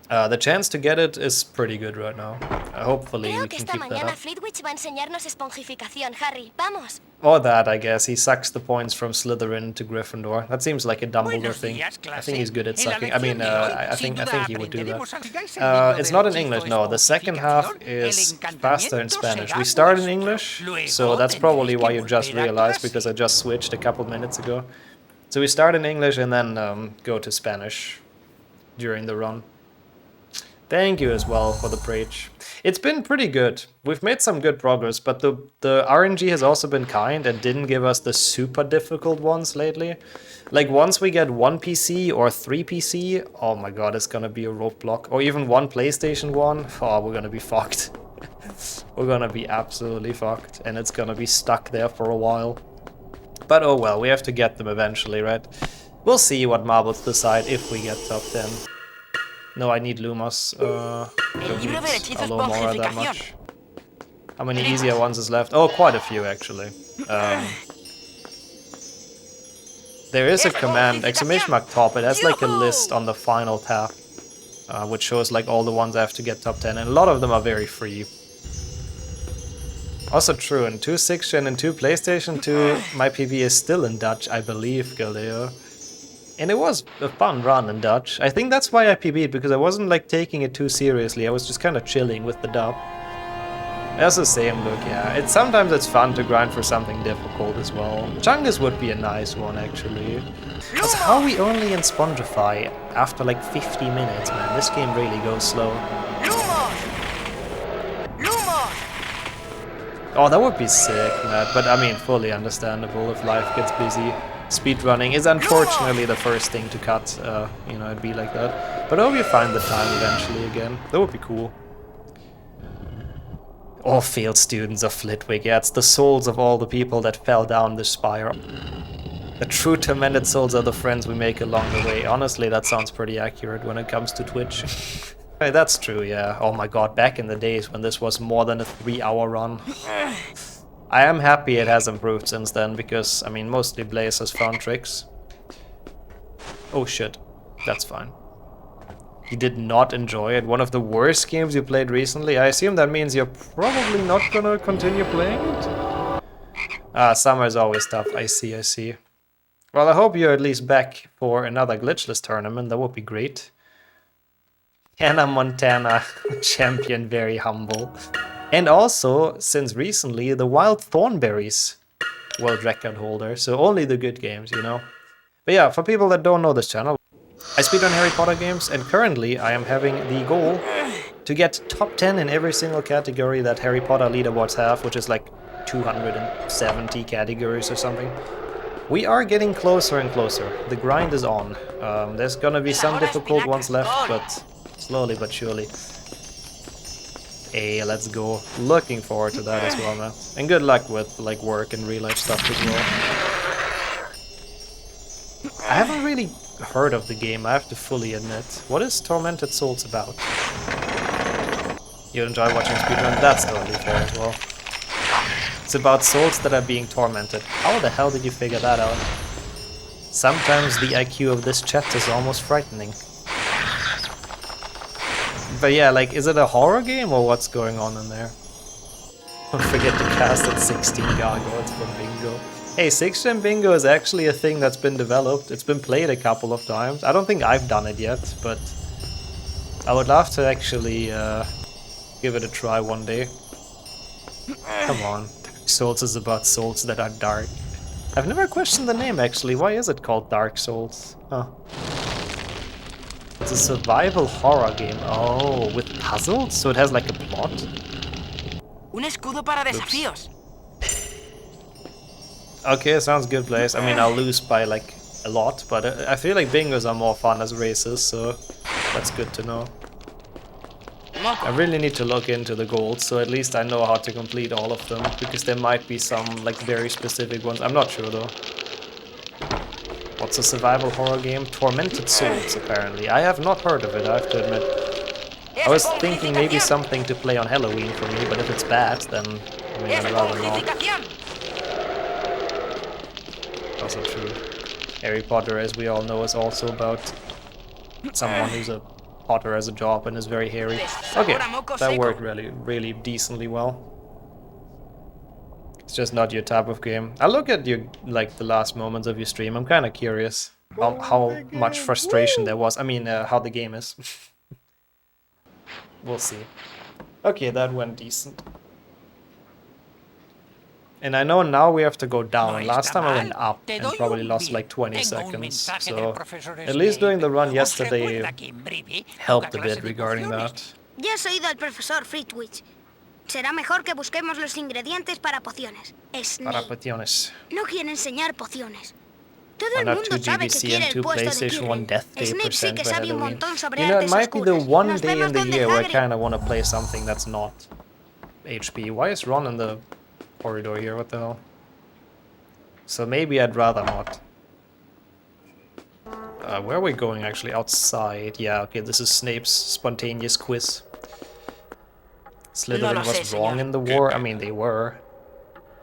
the chance to get it is pretty good right now. Hopefully we can keep that up. Flitwick va a enseñarnos esponjificación, Harry. Vamos. Or that, I guess. He sucks the points from Slytherin to Gryffindor. That seems like a Dumbledore thing. I think he's good at sucking. I mean, I think he would do that. It's not in English, no. The second half is faster in Spanish. We start in English, so that's probably why you just realized, because I just switched a couple minutes ago. So we start in English and then go to Spanish during the run. Thank you as well for the preach. It's been pretty good. We've made some good progress, but the RNG has also been kind and didn't give us the super difficult ones lately. Like once we get 1 PC or 3 PC, oh my god, it's gonna be a roadblock. Or even 1 PlayStation 1, oh, we're gonna be fucked. We're gonna be absolutely fucked, and it's gonna be stuck there for a while. But oh well, we have to get them eventually, right? We'll see what marbles decide if we get top 10. No, I need Lumos. Don't need Alomora that much. How many easier ones is left? Oh, quite a few actually. There is a command, exclamation mark top. It has like a list on the final tab, which shows like all the ones I have to get top 10, and a lot of them are very free. Also true, in 2 6-gen and 2 PlayStation 2, my PB is still in Dutch, I believe, Galdeo. And it was a fun run in Dutch. I think that's why I PB'd, because I wasn't like taking it too seriously. I was just kind of chilling with the dub. That's the same look, yeah. Sometimes it's fun to grind for something difficult as well. Chungus would be a nice one, actually. That's how we only in Spongify after like 50 minutes, man. This game really goes slow. Oh, that would be sick, man. But I mean, fully understandable if life gets busy. Speedrunning is unfortunately the first thing to cut, you know, it'd be like that. But I hope you find the time eventually again. That would be cool. All failed students of Flitwick. Yeah, it's the souls of all the people that fell down the spire. The true tormented souls are the friends we make along the way. Honestly, that sounds pretty accurate when it comes to Twitch. Hey, that's true, yeah. Oh my god, back in the days when this was more than a 3-hour run. I am happy it has improved since then, because, I mean, mostly Blaze has found tricks. Oh shit, that's fine. You did not enjoy it? One of the worst games you played recently? I assume that means you're probably not gonna continue playing it? Summer is always tough, I see. Well, I hope you're at least back for another glitchless tournament, that would be great. Hannah Montana, champion, very humble. And also, since recently, the Wild Thornberries world record holder, so only the good games, you know. But yeah, for people that don't know this channel, I speedrun Harry Potter games, and currently I am having the goal to get top 10 in every single category that Harry Potter leaderboards have, which is like 270 categories or something. We are getting closer and closer. The grind is on. There's gonna be some difficult ones left, but slowly but surely. Hey, let's go. Looking forward to that as well, man. And good luck with like work and real life stuff as well. I haven't really heard of the game, I have to fully admit. What is Tormented Souls about? You enjoy watching speedrun? That's totally fair as well. It's about souls that are being tormented. How the hell did you figure that out? Sometimes the IQ of this chat is almost frightening. But yeah, like, is it a horror game or what's going on in there? Don't forget to cast at 16 gargoyles for bingo. Hey, 6-gen bingo is actually a thing that's been developed. It's been played a couple of times. I don't think I've done it yet, but I would love to actually give it a try one day. Come on, Dark Souls is about souls that are dark. I've never questioned the name actually. Why is it called Dark Souls? Huh. It's a survival horror game. Oh, with puzzles? So it has like a plot? Un escudo para desafíos. Okay, sounds good, Blaze. I mean, I'll lose by like a lot, but I feel like bingos are more fun as races, so that's good to know. I really need to look into the goals, so at least I know how to complete all of them, because there might be some like very specific ones. I'm not sure though. What's a survival horror game? Tormented Souls, apparently. I have not heard of it, I have to admit. I was thinking maybe something to play on Halloween for me, but if it's bad, then I mean, I'd rather not. Also true. Harry Potter, as we all know, is also about someone who's a Potter as a job and is very hairy. Okay, that worked really decently well. It's just not your type of game. I look at your like the last moments of your stream. I'm kind of curious how much frustration there was. I mean, how the game is. We'll see. Okay, that went decent. And I know now we have to go down. Last time I went up and probably lost like 20 seconds. So at least doing the run yesterday helped a bit regarding that. Ya has oído al profesor Fritwich. Será mejor que busquemos los ingredientes para pociones. Para pociones. No quiere enseñar pociones. Todo Why el not mundo 2 sabe que GBC quiere and el 2 puesto de PlayStation 1 Quirrell. Death Day Snape sí % que for sabe un Halloween? montón sobre You know, it artes might be the oscuras. one Nos day in vemos the donde year where I Hagrid. kind of want to play something that's not HP. Why is Ron in the corridor here? What the hell? So maybe I'd rather not. Where are we going actually? Outside. Yeah, okay, this is Snape's spontaneous quiz. Slytherin was wrong in the war? I mean, they were.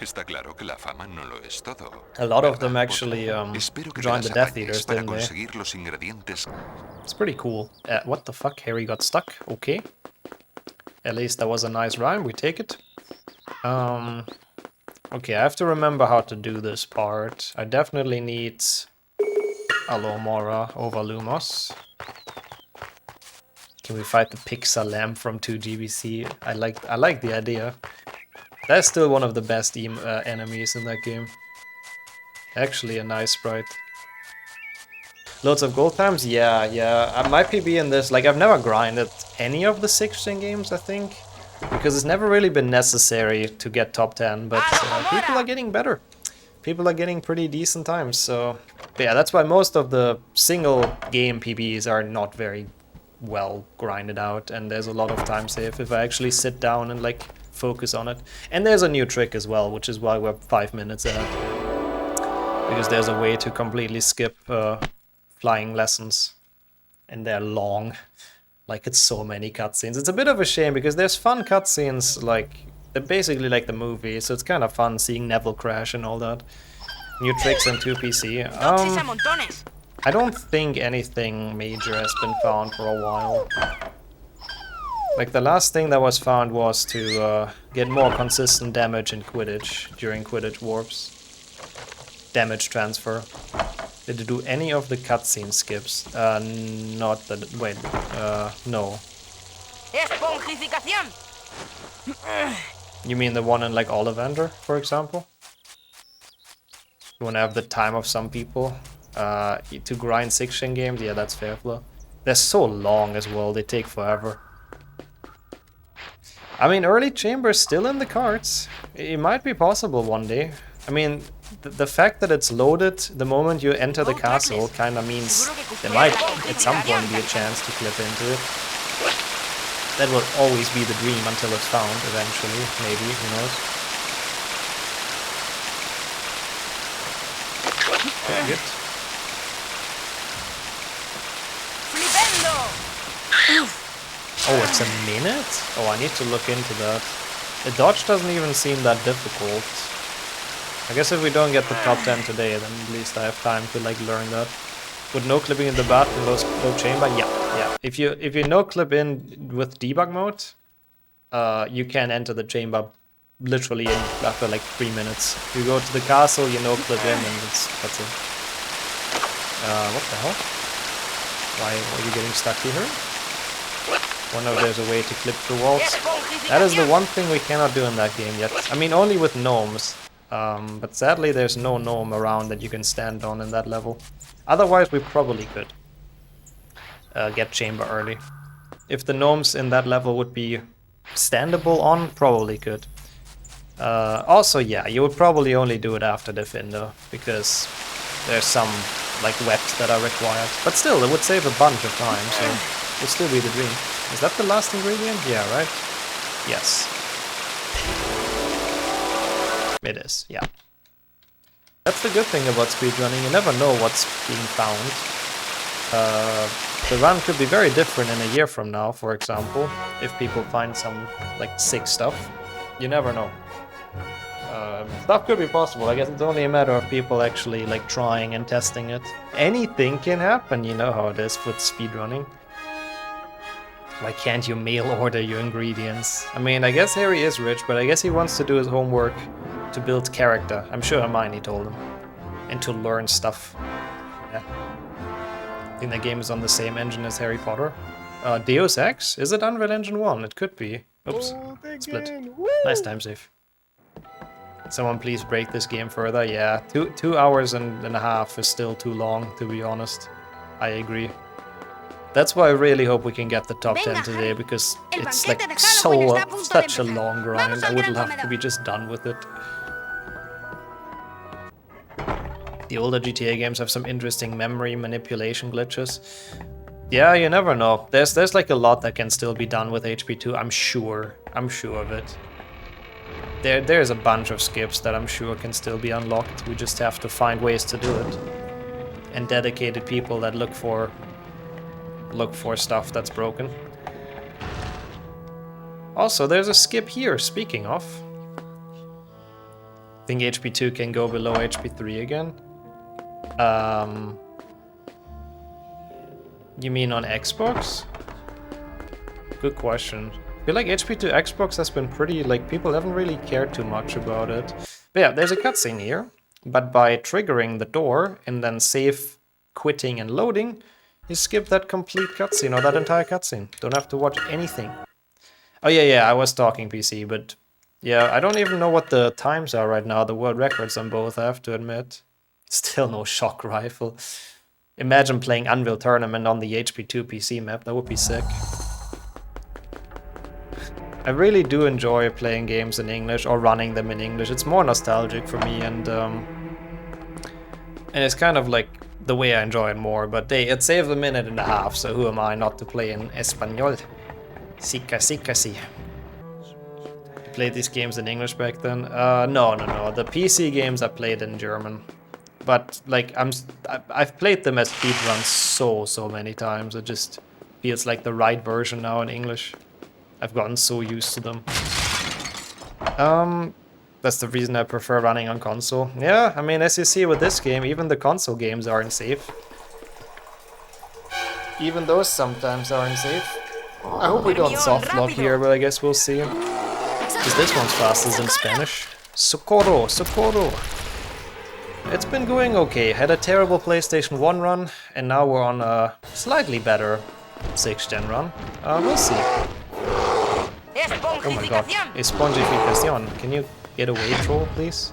Está claro que la fama no lo es todo. A lot of them actually Espero que joined the te las Death apañes Eaters, para didn't they? conseguir los ingredientes. It's pretty cool. What the fuck? Harry got stuck? Okay. At least that was a nice rhyme, we take it. Okay, I have to remember how to do this part. I definitely need Alomora over Lumos. Can we fight the Pixar Lamb from 2GBC? I like the idea. That's still one of the best enemies in that game. Actually a nice sprite. Loads of gold times? Yeah. I might be in this. Like, I've never grinded any of the 6-gen games, I think. Because it's never really been necessary to get top 10, but people are getting better. People are getting pretty decent times, so... But yeah, that's why most of the single game PBs are not very well grinded out, and there's a lot of time save if I actually sit down and, like, focus on it. And there's a new trick as well, which is why we're 5 minutes in. Because there's a way to completely skip flying lessons. And they're long. Like, it's so many cutscenes. It's a bit of a shame because there's fun cutscenes, like, they're basically like the movie, so it's kind of fun seeing Neville crash and all that. New tricks in 2PC. I don't think anything major has been found for a while. Like, the last thing that was found was to get more consistent damage in Quidditch during Quidditch warps. Damage transfer. Did you do any of the cutscene skips? Not that. Wait, no. You mean the one in like Ollivander, for example? You wanna have the time of some people to grind 6-gen games? Yeah, that's fair, Flo. They're so long as well, they take forever. I mean, early chamber's still in the cards. It might be possible one day. I mean, the fact that it's loaded the moment you enter the castle kind of means there might at some point be a chance to clip into it. That will always be the dream until it's found eventually, maybe, who knows. Okay, good. Oh, it's a minute? Oh, I need to look into that. The dodge doesn't even seem that difficult. I guess if we don't get the top 10 today, then at least I have time to like learn that. With no clipping in the bath and low chamber, yeah. If you no clip in with debug mode, you can enter the chamber literally after like 3 minutes. You go to the castle, you no clip in, and that's it. What the hell? Why are you getting stuck here? Wonder if there's a way to clip through walls. That is the one thing we cannot do in that game yet. I mean, only with gnomes. But sadly, there's no gnome around that you can stand on in that level. Otherwise, we probably could get chamber early. If the gnomes in that level would be standable on, probably could. Also, yeah, you would probably only do it after Defender, because there's some like webs that are required. But still, it would save a bunch of time, so it would still be the dream. Is that the last ingredient? Yeah, right? Yes. It is, yeah. That's the good thing about speedrunning, you never know what's being found. The run could be very different in a year from now, for example, if people find some, like, sick stuff. You never know. Stuff could be possible, I guess it's only a matter of people actually, like, trying and testing it. Anything can happen, you know how it is with speedrunning. Why can't you mail order your ingredients? I mean, I guess Harry is rich, but I guess he wants to do his homework to build character. I'm sure Hermione told him. And to learn stuff. Yeah. I think the game is on the same engine as Harry Potter. Deus Ex? Is it Unreal Engine 1? It could be. Oops. Split. Nice time save. Someone please break this game further. Yeah, 2 hours and a half is still too long, to be honest. I agree. That's why I really hope we can get the top 10 today, because it's like such a long grind. I would love to be just done with it. The older GTA games have some interesting memory manipulation glitches. Yeah, you never know. There's like a lot that can still be done with HP2, I'm sure. I'm sure of it. There's a bunch of skips that I'm sure can still be unlocked. We just have to find ways to do it. And dedicated people that look for stuff that's broken. Also, there's a skip here, speaking of. I think HP2 can go below HP3 again. You mean on Xbox? Good question. I feel like HP2 Xbox has been pretty, like, people haven't really cared too much about it. But yeah, there's a cutscene here, but by triggering the door and then save, quitting and loading, you skip that complete cutscene, or that entire cutscene. Don't have to watch anything. Oh yeah, I was talking PC, but yeah, I don't even know what the times are right now, the world records on both, I have to admit. Still no shock rifle. Imagine playing Unreal Tournament on the HP2 PC map, that would be sick. I really do enjoy playing games in English, or running them in English. It's more nostalgic for me, and it's kind of like the way I enjoy it more, but hey, it saves a minute and a half, so who am I not to play in Espanol? Sí, sí. You played these games in English back then? No. The PC games I played in German. But like I've played them as speedruns so many times. It just feels like the right version now in English. I've gotten so used to them. That's the reason I prefer running on console. Yeah, I mean, as you see with this game, even the console games aren't safe. Even those sometimes aren't safe. I hope we don't soft lock here, but I guess we'll see. Because this one's faster than Spanish. Socorro, socorro! It's been going okay. Had a terrible PlayStation 1 run, and now we're on a slightly better 6th gen run. We'll see. Oh my god, esponjificación. Can you get away, troll, please?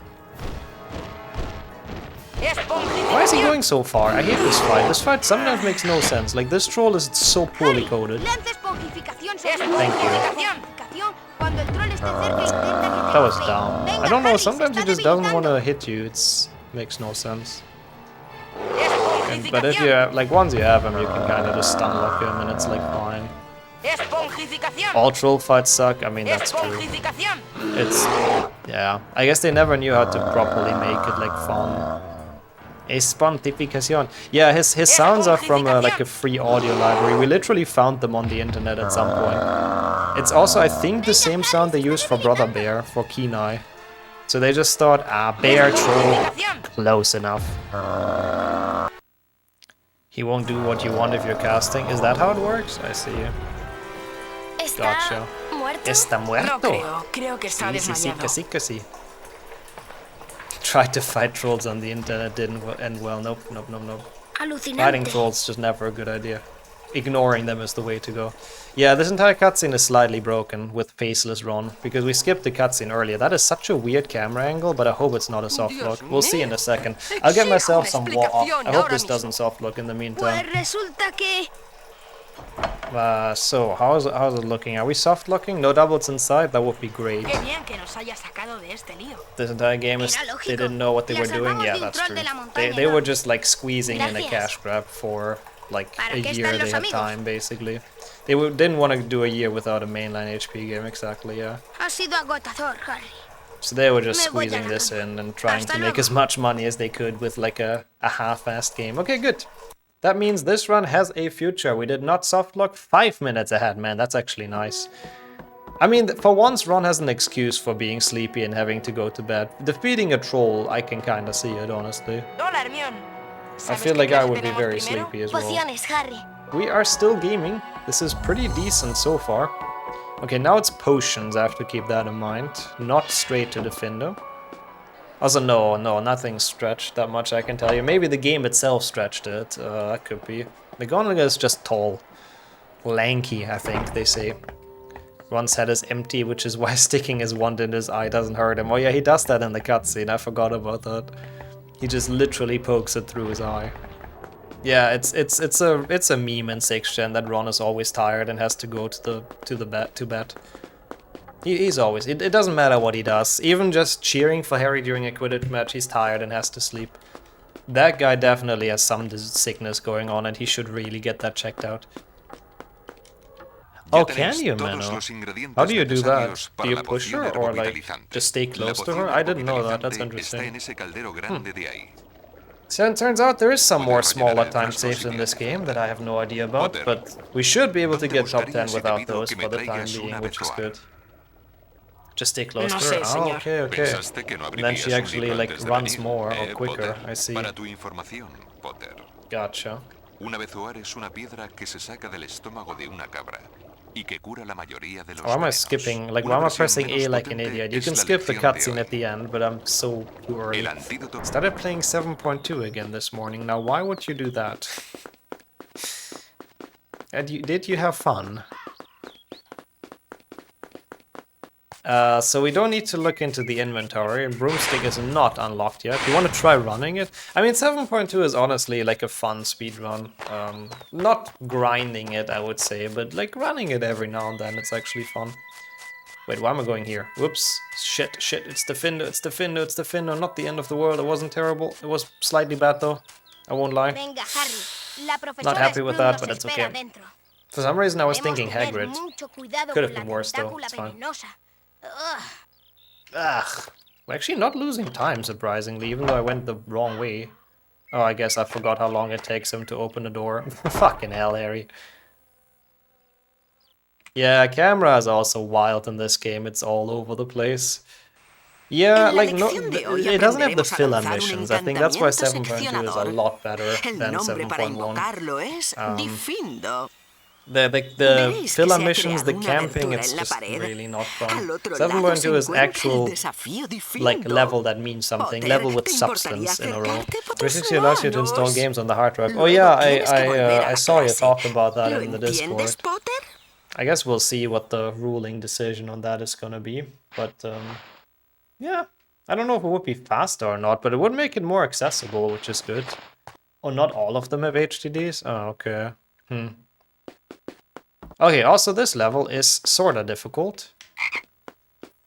Why is he going so far? I hate this fight. This fight sometimes makes no sense. Like, this troll is so poorly coded. Thank you. That was dumb. I don't know, sometimes he just doesn't want to hit you. It's makes no sense. But if you have, like, once you have him, you can kind of just stun lock him and it's like fine. All troll fights suck, I mean, that's true. It's, yeah, I guess they never knew how to properly make it, like, fun. Espontificación. Yeah, his sounds are from like a free audio library. We literally found them on the internet at some point. It's also, I think, the same sound they use for Brother Bear, for Kenai. So they just thought, bear troll, close enough. He won't do what you want if you're casting. Is that how it works? I see. Gotcha. Está muerto. No creo que está desmayado. Sí. Tried to fight trolls on the internet, didn't end well. Nope. Alucinante. Fighting trolls just never a good idea. Ignoring them is the way to go. Yeah, this entire cutscene is slightly broken with Faceless Ron, because we skipped the cutscene earlier. That is such a weird camera angle, but I hope it's not a softlock. We'll see in a second. I'll get myself some water. I hope this doesn't softlock in the meantime. Pues resulta que... So, how's it looking? Are we softlocking? No doubles inside? That would be great. Qué bien que nos haya sacado de este lío. This entire game is... They didn't know what they were doing? Yeah, that's true. They were just like squeezing in a cash grab for like a year they had time, basically. They didn't want to do a year without a mainline HP game, exactly, yeah. Ha sido agotador, Harry. So they were just squeezing this in and trying to make as much money as they could with like a half-assed game. Okay, good. That means this run has a future. We did not softlock 5 minutes ahead, man. That's actually nice. I mean, for once, Ron has an excuse for being sleepy and having to go to bed. Defeating a troll, I can kind of see it, honestly. I feel like I would be very sleepy as well. Pociones, Harry. We are still gaming. This is pretty decent so far. Okay, now it's potions. I have to keep that in mind. Not straight to Defender. Also, no, nothing stretched that much, I can tell you. Maybe the game itself stretched it. That could be. McGonagall is just tall. Lanky, I think they say. Ron's head is empty, which is why sticking his wand in his eye doesn't hurt him. Oh yeah, he does that in the cutscene. I forgot about that. He just literally pokes it through his eye. Yeah, it's a meme in 6th gen that Ron is always tired and has to go to bed. He's always... It doesn't matter what he does. Even just cheering for Harry during a Quidditch match, he's tired and has to sleep. That guy definitely has some sickness going on and he should really get that checked out. Oh, can you, Mano? How do you do that? Do you push her or like just stay close to her? I didn't know that. That's interesting. So it turns out there is some more smaller time saves in this game that I have no idea about, but we should be able to get top 10 without those for the time being, which is good. Just stay close to her. Oh, okay. And then she actually like runs more or quicker, I see. Gotcha. Una bezoar es una piedra que se saca del estómago de una cabra y que cura la mayoría de los Why am I venenos. skipping? Like, why am I pressing A like an idiot? You can skip the cutscene at the end, but I'm so too early. Started playing 7.2 again this morning. Now, why would you do that? Did you have fun? So we don't need to look into the inventory, and Broomstick is not unlocked yet. You want to try running it? I mean, 7.2 is honestly like a fun speedrun. Not grinding it, I would say, but like running it every now and then, it's actually fun. Wait, why am I going here? Whoops. Shit, it's Defender, not the end of the world. It wasn't terrible. It was slightly bad though. I won't lie. Venga, Harry. La Not happy with that, but it's okay. For some reason I was thinking Hagrid. Could have been worse though, it's fine. Ugh. We're actually not losing time, surprisingly, even though I went the wrong way. Oh, I guess I forgot how long it takes him to open a door. Fucking hell, Harry. Yeah, camera is also wild in this game. It's all over the place. Yeah, like, no, it doesn't have the filler missions. I think that's why 7.2 is a lot better than 7.1. The filler missions, the camping, it's just really not fun. 7.2 is actual, like, level that means something, level with substance in a row. 360 allows you to install games on the hard drive. Oh yeah, I saw you talk about that in the Discord. I guess we'll see what the ruling decision on that is gonna be, but yeah, I don't know if it would be faster or not, but it would make it more accessible, which is good. Oh, not all of them have HDDs? Oh, okay. Okay, also this level is sorta difficult.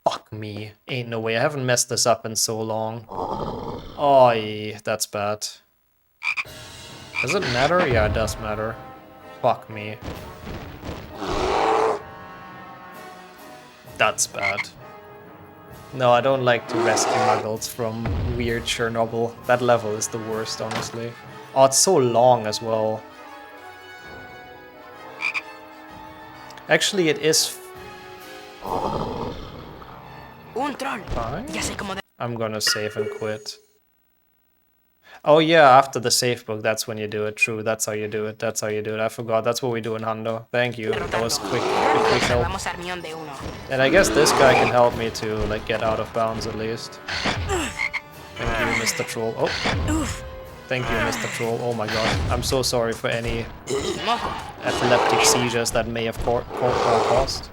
Fuck me. Ain't no way, I haven't messed this up in so long. Oh, that's bad. Does it matter? Yeah, it does matter. Fuck me. That's bad. No, I don't like to rescue muggles from weird Chernobyl. That level is the worst, honestly. Oh, it's so long as well. Actually, it is fine. I'm gonna save and quit. Oh yeah, after the save book, that's when you do it. True, that's how you do it. That's how you do it. I forgot. That's what we do in Hundo. Thank you. That was quick help. And I guess this guy can help me to like get out of bounds at least. Thank you, Mr. Troll. Oh. Thank you, Mr. Troll. Oh my god. I'm so sorry for any epileptic seizures that may have caused.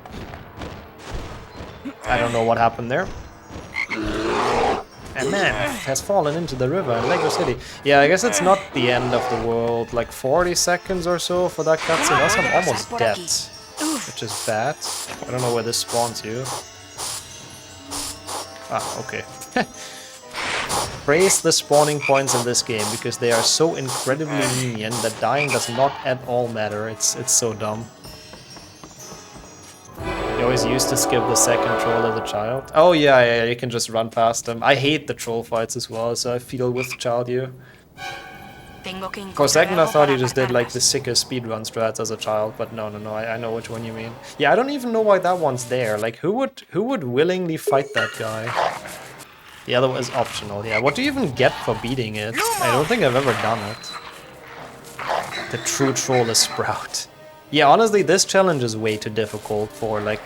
I don't know what happened there. A man has fallen into the river in Lego City. Yeah, I guess it's not the end of the world. Like 40 seconds or so for that cutscene. Also, I'm almost dead, which is bad. I don't know where this spawns you. Ah, okay. Praise the spawning points in this game because they are so incredibly lenient that dying does not at all matter. It's so dumb. You always used to skip the second troll as a child. Oh yeah, you can just run past them. I hate the troll fights as well, so I feel with child you. For a second I thought you just did like the sickest speedrun strats as a child, but no, I know which one you mean. Yeah, I don't even know why that one's there. Like who would willingly fight that guy? The other one is optional, yeah. What do you even get for beating it? I don't think I've ever done it. The true troll is Sprout. Yeah, honestly, this challenge is way too difficult for, like,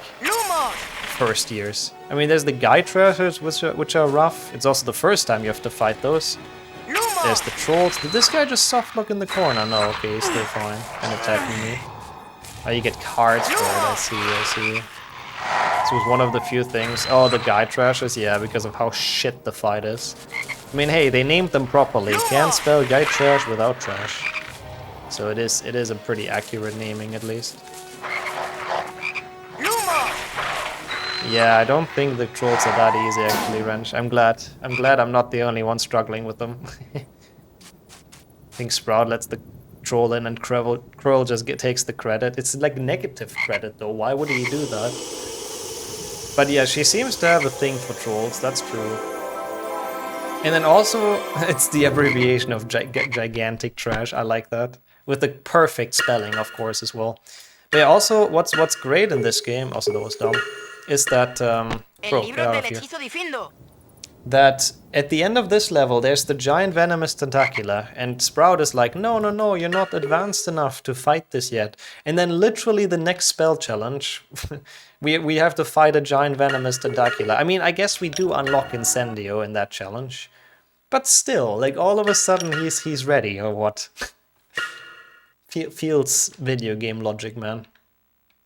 first years. I mean, there's the guide treasures, which are rough. It's also the first time you have to fight those. There's the trolls. Did this guy just soft look in the corner? No, okay, he's still fine. And attacking me. Oh, you get cards for it, I see. This was one of the few things. Oh, the guide treasures? Yeah, because of how shit the fight is. I mean, hey, they named them properly. Can't spell guide trash without trash. So it is a pretty accurate naming, at least. Yeah, I don't think the trolls are that easy, actually, Wrench. I'm glad I'm not the only one struggling with them. I think Sprout lets the troll in and Quirrell just takes the credit. It's like negative credit, though. Why would he do that? But yeah, she seems to have a thing for trolls, that's true. And then also, it's the abbreviation of gigantic trash, I like that. With the perfect spelling, of course, as well. But yeah, also, what's great in this game, also that was dumb, is that, bro, get out of here. That at the end of this level, there's the giant venomous tentacula, and Sprout is like, no, you're not advanced enough to fight this yet. And then literally the next spell challenge, we have to fight a giant venomous tentacula. I mean, I guess we do unlock Incendio in that challenge. But still, like, all of a sudden he's ready, or what? Feels video game logic, man.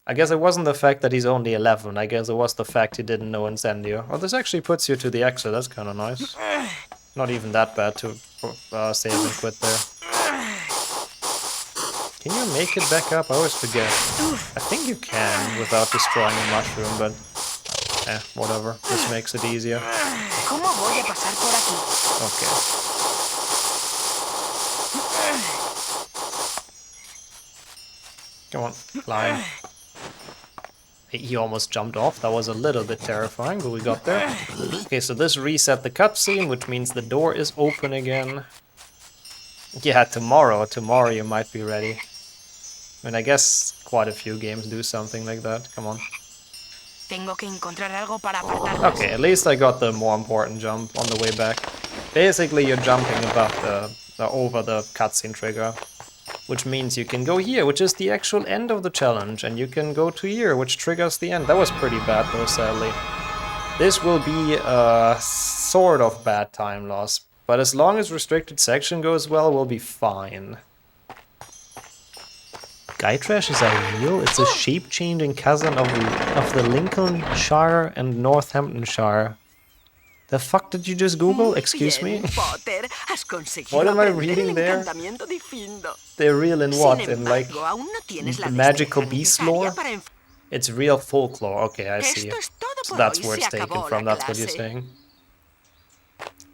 I guess it wasn't the fact that he's only 11, I guess it was the fact he didn't know Incendio. Oh, this actually puts you to the exit, that's kind of nice. Not even that bad to save and quit there. Can you make it back up? I always forget. I think you can without destroying a mushroom, but whatever. This makes it easier. Okay. Come on, climb. He almost jumped off. That was a little bit terrifying, but we got there. Okay, so this reset the cutscene, which means the door is open again. Yeah, tomorrow you might be ready. I mean, I guess quite a few games do something like that. Come on. Okay, at least I got the more important jump on the way back. Basically, you're jumping above over the cutscene trigger. Which means you can go here, which is the actual end of the challenge, and you can go to here, which triggers the end. That was pretty bad though, sadly. This will be a sort of bad time loss, but as long as restricted section goes well, we'll be fine. Gytrash is a real? It's a shape-changing cousin of the Lincolnshire and Northamptonshire. The fuck did you just Google? Excuse me? What am I reading there? They're real in what? In like magical beast lore? It's real folklore. Okay, I see. So that's where it's taken from. That's what you're saying.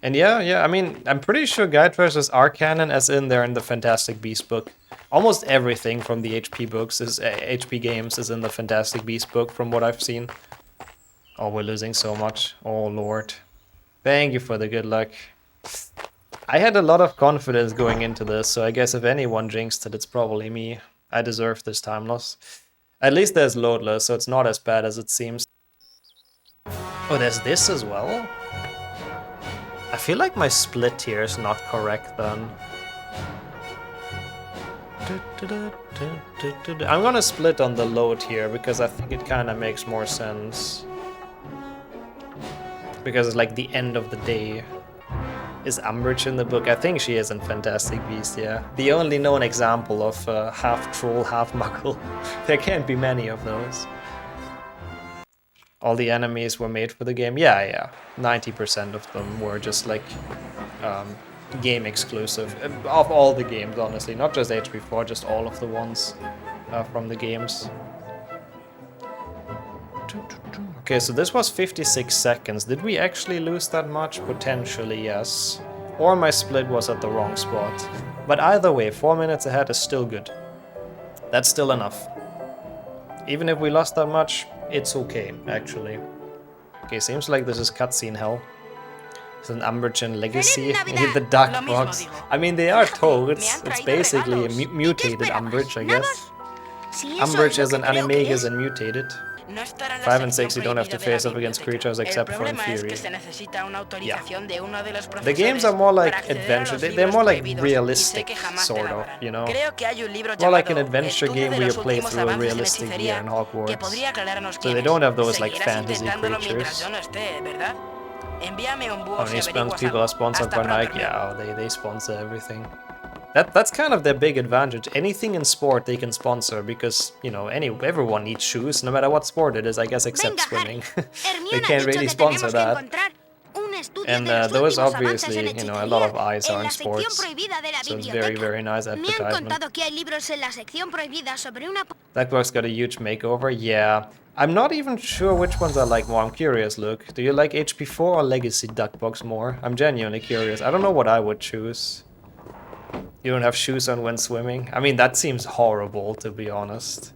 And yeah, I mean, I'm pretty sure Gytrash are canon, as in they're in the Fantastic Beast book. Almost everything from the HP books HP games is in the Fantastic Beast book, from what I've seen. Oh, we're losing so much. Oh lord. Thank you for the good luck. I had a lot of confidence going into this, so I guess if anyone jinxed it, it's probably me. I deserve this time loss. At least there's loadless, so it's not as bad as it seems. Oh, there's this as well? I feel like my split here is not correct then. I'm gonna split on the load here because I think it kind of makes more sense. Because it's like the end of the day. Is Umbridge in the book? I think she is in Fantastic Beasts, yeah. The only known example of half troll, half muggle. There can't be many of those. All the enemies were made for the game? Yeah. 90% of them were just like game exclusive. Of all the games, honestly. Not just HP4, just all of the ones from the games. Okay, so this was 56 seconds. Did we actually lose that much? Potentially, yes. Or my split was at the wrong spot. But either way, 4 minutes ahead is still good. That's still enough. Even if we lost that much, it's okay, actually. Okay, seems like this is cutscene hell. It's an Umbridge legacy. The duck box. I mean, they are toads. It's basically a mutated Umbridge, I guess. Umbridge as an animagus and mutated. 5 and 6, you don't have to face off against creatures except for in theory. Yeah. The games are more like adventure, they're more like realistic, sort of, you know? More like an adventure game where you play through a realistic year in Hogwarts. So they don't have those like fantasy creatures. How many spams people are sponsored by Nike? Yeah, they sponsor everything. That's kind of their big advantage. Anything in sport they can sponsor because, you know, everyone needs shoes, no matter what sport it is, I guess, except swimming. They can't really sponsor that. And those obviously, you know, a lot of eyes are in sports. So it's very, very nice advertisement. Duckbox got a huge makeover, yeah. I'm not even sure which ones I like more. I'm curious, Luke. Do you like HP4 or Legacy Duckbox more? I'm genuinely curious. I don't know what I would choose. You don't have shoes on when swimming? I mean, that seems horrible, to be honest.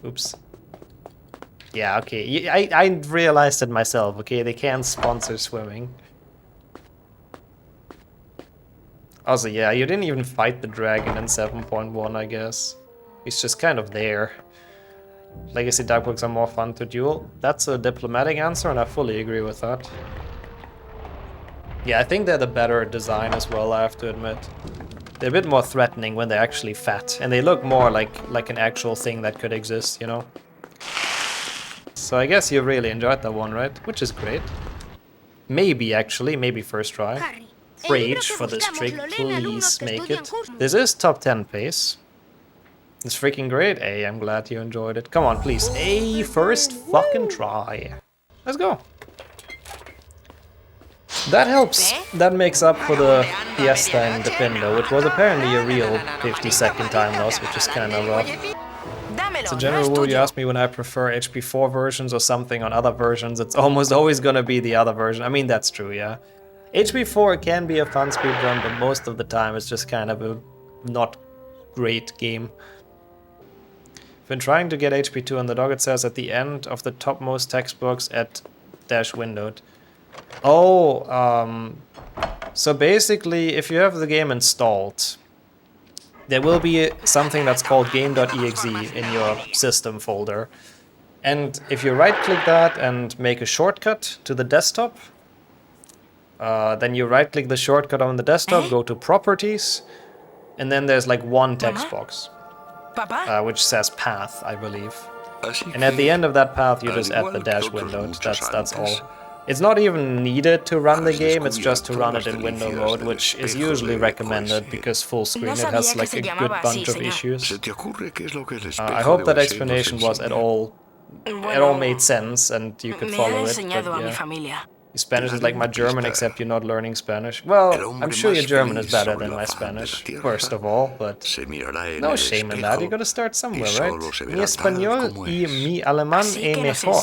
Oops. Yeah, okay. I realized it myself, okay? They can't sponsor swimming. Also, yeah, you didn't even fight the dragon in 7.1, I guess. He's just kind of there. Legacy Duckbooks are more fun to duel. That's a diplomatic answer, and I fully agree with that. Yeah, I think they're the better design as well, I have to admit. They're a bit more threatening when they're actually fat, and they look more like an actual thing that could exist, you know? So I guess you really enjoyed that one, right? Which is great. Maybe, actually, maybe first try. Rage for this trick, please make it. This is top 10 pace. It's freaking great. Hey, I'm glad you enjoyed it. Come on, please. Hey, first fucking try. Let's go. That helps. That makes up for the Fiesta in Defendo, which was apparently a real 50-second time loss, which is kind of rough. It's a general rule. You ask me when I prefer HP4 versions or something on other versions, it's almost always gonna be the other version. I mean, that's true, yeah. HP4 can be a fun speedrun, but most of the time it's just kind of a not great game. Been trying to get HP2 on the dog, it says at the end of the topmost textbox at -windowed. Oh, so basically, if you have the game installed, there will be something that's called game.exe in your system folder. And if you right-click that and make a shortcut to the desktop, then you right-click the shortcut on the desktop, go to Properties, and then there's like one text box, which says Path, I believe. And at the end of that path, you just add the -windowed. That's all. It's not even needed to run the game, it's just to run it in window mode, which is usually recommended because full screen it has like a good bunch of issues. I hope that explanation was at all made sense and you could follow it, but yeah. Spanish is like my German, except you're not learning Spanish. Well, I'm sure your German is better than my Spanish, first of all, but no shame in that, you gotta start somewhere, right? Mi español y mi alemán es mejor.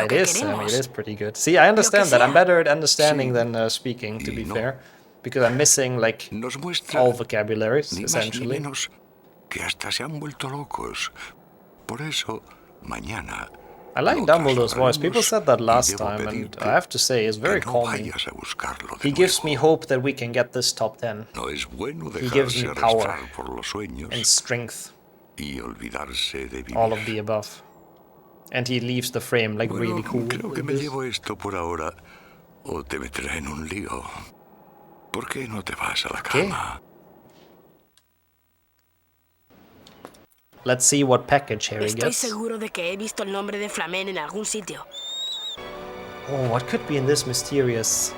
It is, I mean, it is pretty good. See, I understand that, I'm better at understanding than speaking, to be fair, because I'm missing, like, all vocabularies, essentially. I like Dumbledore's voice. People said that last time, and I have to say, it's very calming. He gives me hope that we can get this top 10. He gives me power and strength. All of the above. And he leaves the frame like really cool. o te meterá en un lío. ¿Por qué no te vas a la cama? Let's see what package Harry Estoy gets. seguro de que he visto el nombre de Flamen en algún sitio. Oh, what could be in this mysterious?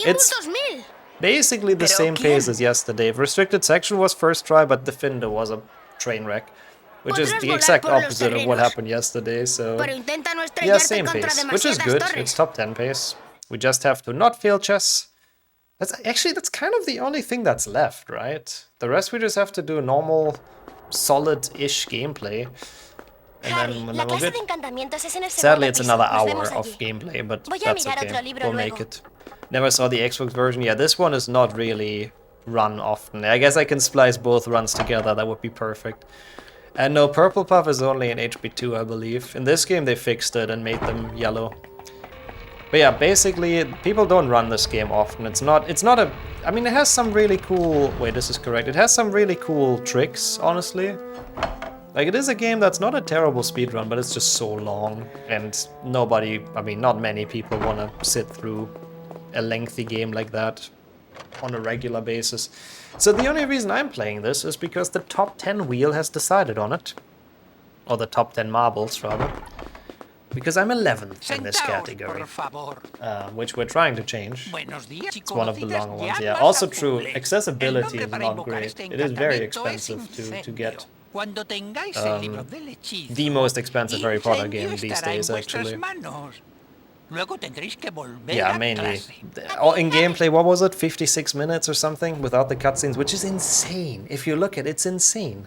It's 2000. basically the Pero same ¿quién? case as yesterday. Restricted section was first try, but Defender was a train wreck. Which is Podrás the volar exact por los opposite of what terrenos. happened yesterday, so... Pero intenta no Yeah, estrellarte same contra pace, which is demasiadas good. torres. It's top 10 pace. We just have to not fail chess. That's kind of the only thing that's left, right? The rest we just have to do normal, solid-ish gameplay. And then we're good. Sadly, it's another hour of gameplay, but that's okay. We'll make it. Never saw the Xbox version. Yeah, this one is not really run often. I guess I can splice both runs together. That would be perfect. And no, Purple Puff is only in HP2, I believe. In this game, they fixed it and made them yellow. But yeah, basically, people don't run this game often. It's not a... I mean, it has some really cool... Wait, this is correct. It has some really cool tricks, honestly. Like, it is a game that's not a terrible speedrun, but it's just so long. And nobody... I mean, not many people want to sit through a lengthy game like that on a regular basis. So the only reason I'm playing this is because the top 10 wheel has decided on it. Or the top 10 marbles, rather. Because I'm 11th in this category. Which we're trying to change. It's one of the longer ones, yeah. Also true, accessibility is not great. It is very expensive to get. The most expensive Harry Potter game these days, actually. Yeah, mainly. In gameplay, what was it? 56 minutes or something without the cutscenes, which is insane. If you look at it, it's insane.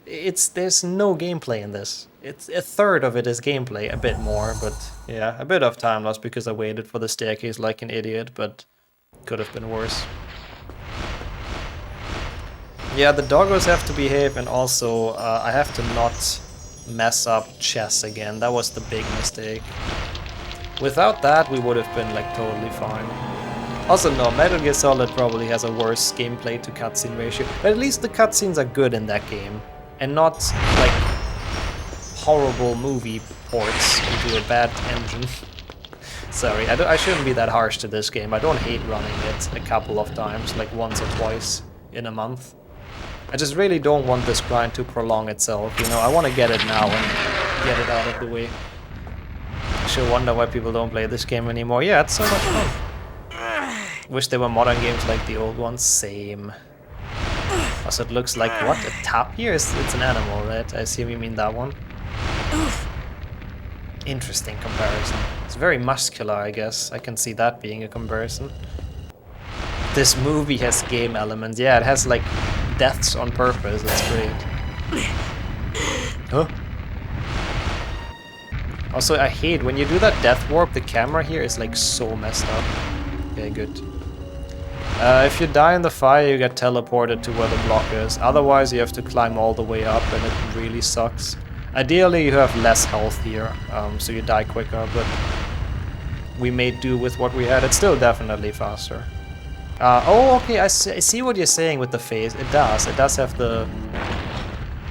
There's no gameplay in this. It's a third of it is gameplay, a bit more, but yeah, a bit of time lost because I waited for the staircase like an idiot, but could have been worse. Yeah, the doggos have to behave, and also I have to not mess up chess again. That was the big mistake. Without that, we would have been like totally fine. Also, no, Metal Gear Solid probably has a worse gameplay to cutscene ratio, but at least the cutscenes are good in that game, and not like horrible movie ports into a bad engine. Sorry, I shouldn't be that harsh to this game. I don't hate running it a couple of times, like once or twice in a month. I just really don't want this grind to prolong itself, you know. I want to get it now and get it out of the way. I should wonder why people don't play this game anymore. Yeah, it's so much fun. Wish there were modern games like the old ones. Same. Also, it looks like, what, a tapir? It's an animal, right? I assume you mean that one. Interesting comparison. It's very muscular, I guess. I can see that being a comparison. This movie has game elements. Yeah, it has like deaths on purpose. That's great. Huh? Also, I hate when you do that death warp, the camera here is like so messed up. Okay, good. If you die in the fire, you get teleported to where the block is. Otherwise, you have to climb all the way up, and it really sucks. Ideally, you have less health here, so you die quicker, but we made do with what we had. It's still definitely faster. Oh, okay, I see what you're saying with the phase. It does have the...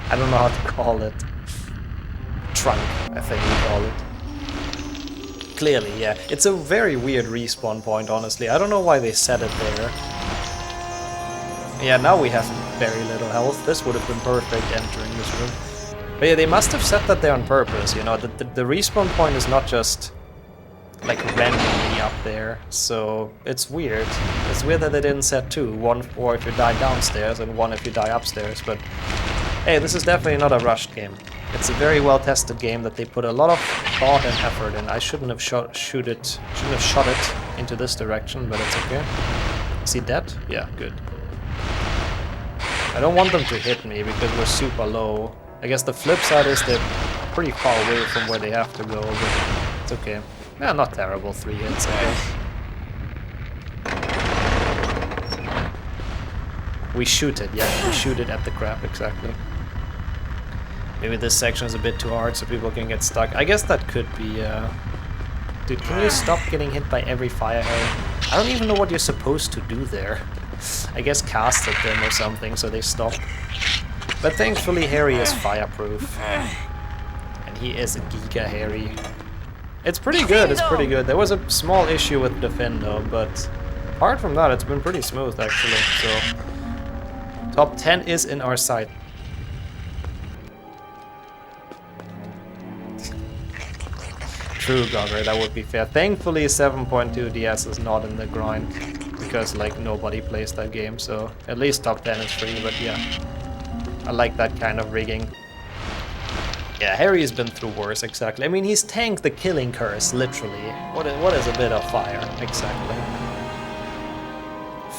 I don't know how to call it. Trunk, I think we call it. Clearly, yeah. It's a very weird respawn point, honestly. I don't know why they set it there. Yeah, now we have very little health. This would have been perfect entering this room. But yeah, they must have set that there on purpose, you know. The respawn point is not just like randomly up there, so it's weird. It's weird that they didn't set two. One for if you die downstairs and one if you die upstairs, but hey, this is definitely not a rushed game. It's a very well-tested game that they put a lot of thought and effort in. I shouldn't have shot it into this direction, but it's okay. Is he dead? Yeah, good. I don't want them to hit me because we're super low. I guess the flip side is they're pretty far away from where they have to go, but it's okay. Yeah, not terrible, 3 hits, I guess. We shoot it, yeah, we shoot it at the crap, exactly. Maybe this section is a bit too hard so people can get stuck. I guess that could be, Dude, can you stop getting hit by every fire Harry? I don't even know what you're supposed to do there. I guess cast at them or something so they stop. But thankfully Harry is fireproof. And he is a Giga Harry. It's pretty good, it's pretty good. There was a small issue with Defendo, but apart from that, it's been pretty smooth actually. So, top 10 is in our sight. True, Gogger, that would be fair. Thankfully, 7.2 DS is not in the grind, because like nobody plays that game, so at least top 10 is free, but yeah. I like that kind of rigging. Yeah, Harry's been through worse, exactly. I mean, he's tanked the killing curse, literally. What is a bit of fire, exactly.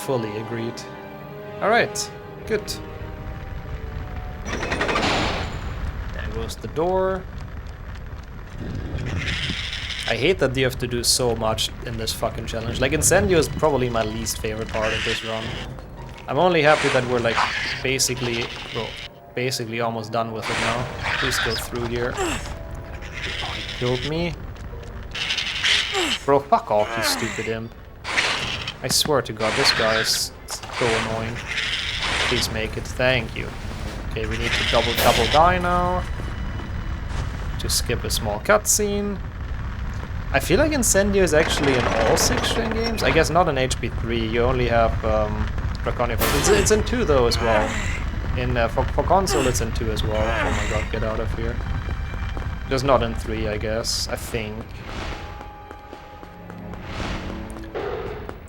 Fully agreed. Alright, good. There goes the door. I hate that you have to do so much in this fucking challenge. Like, Incendio is probably my least favorite part of this run. I'm only happy that we're like basically almost done with it now. Please go through here. Oh, he killed me. Bro, fuck off, you stupid imp. I swear to God, this guy is so annoying. Please make it, thank you. Okay, we need to double die now. To skip a small cutscene. I feel like Incendio is actually in all 6 string games. I guess not in HP 3, you only have Draconic. It's in 2 though as well. In for console it's in 2 as well. Oh my god, get out of here. Just not in 3, I guess. I think.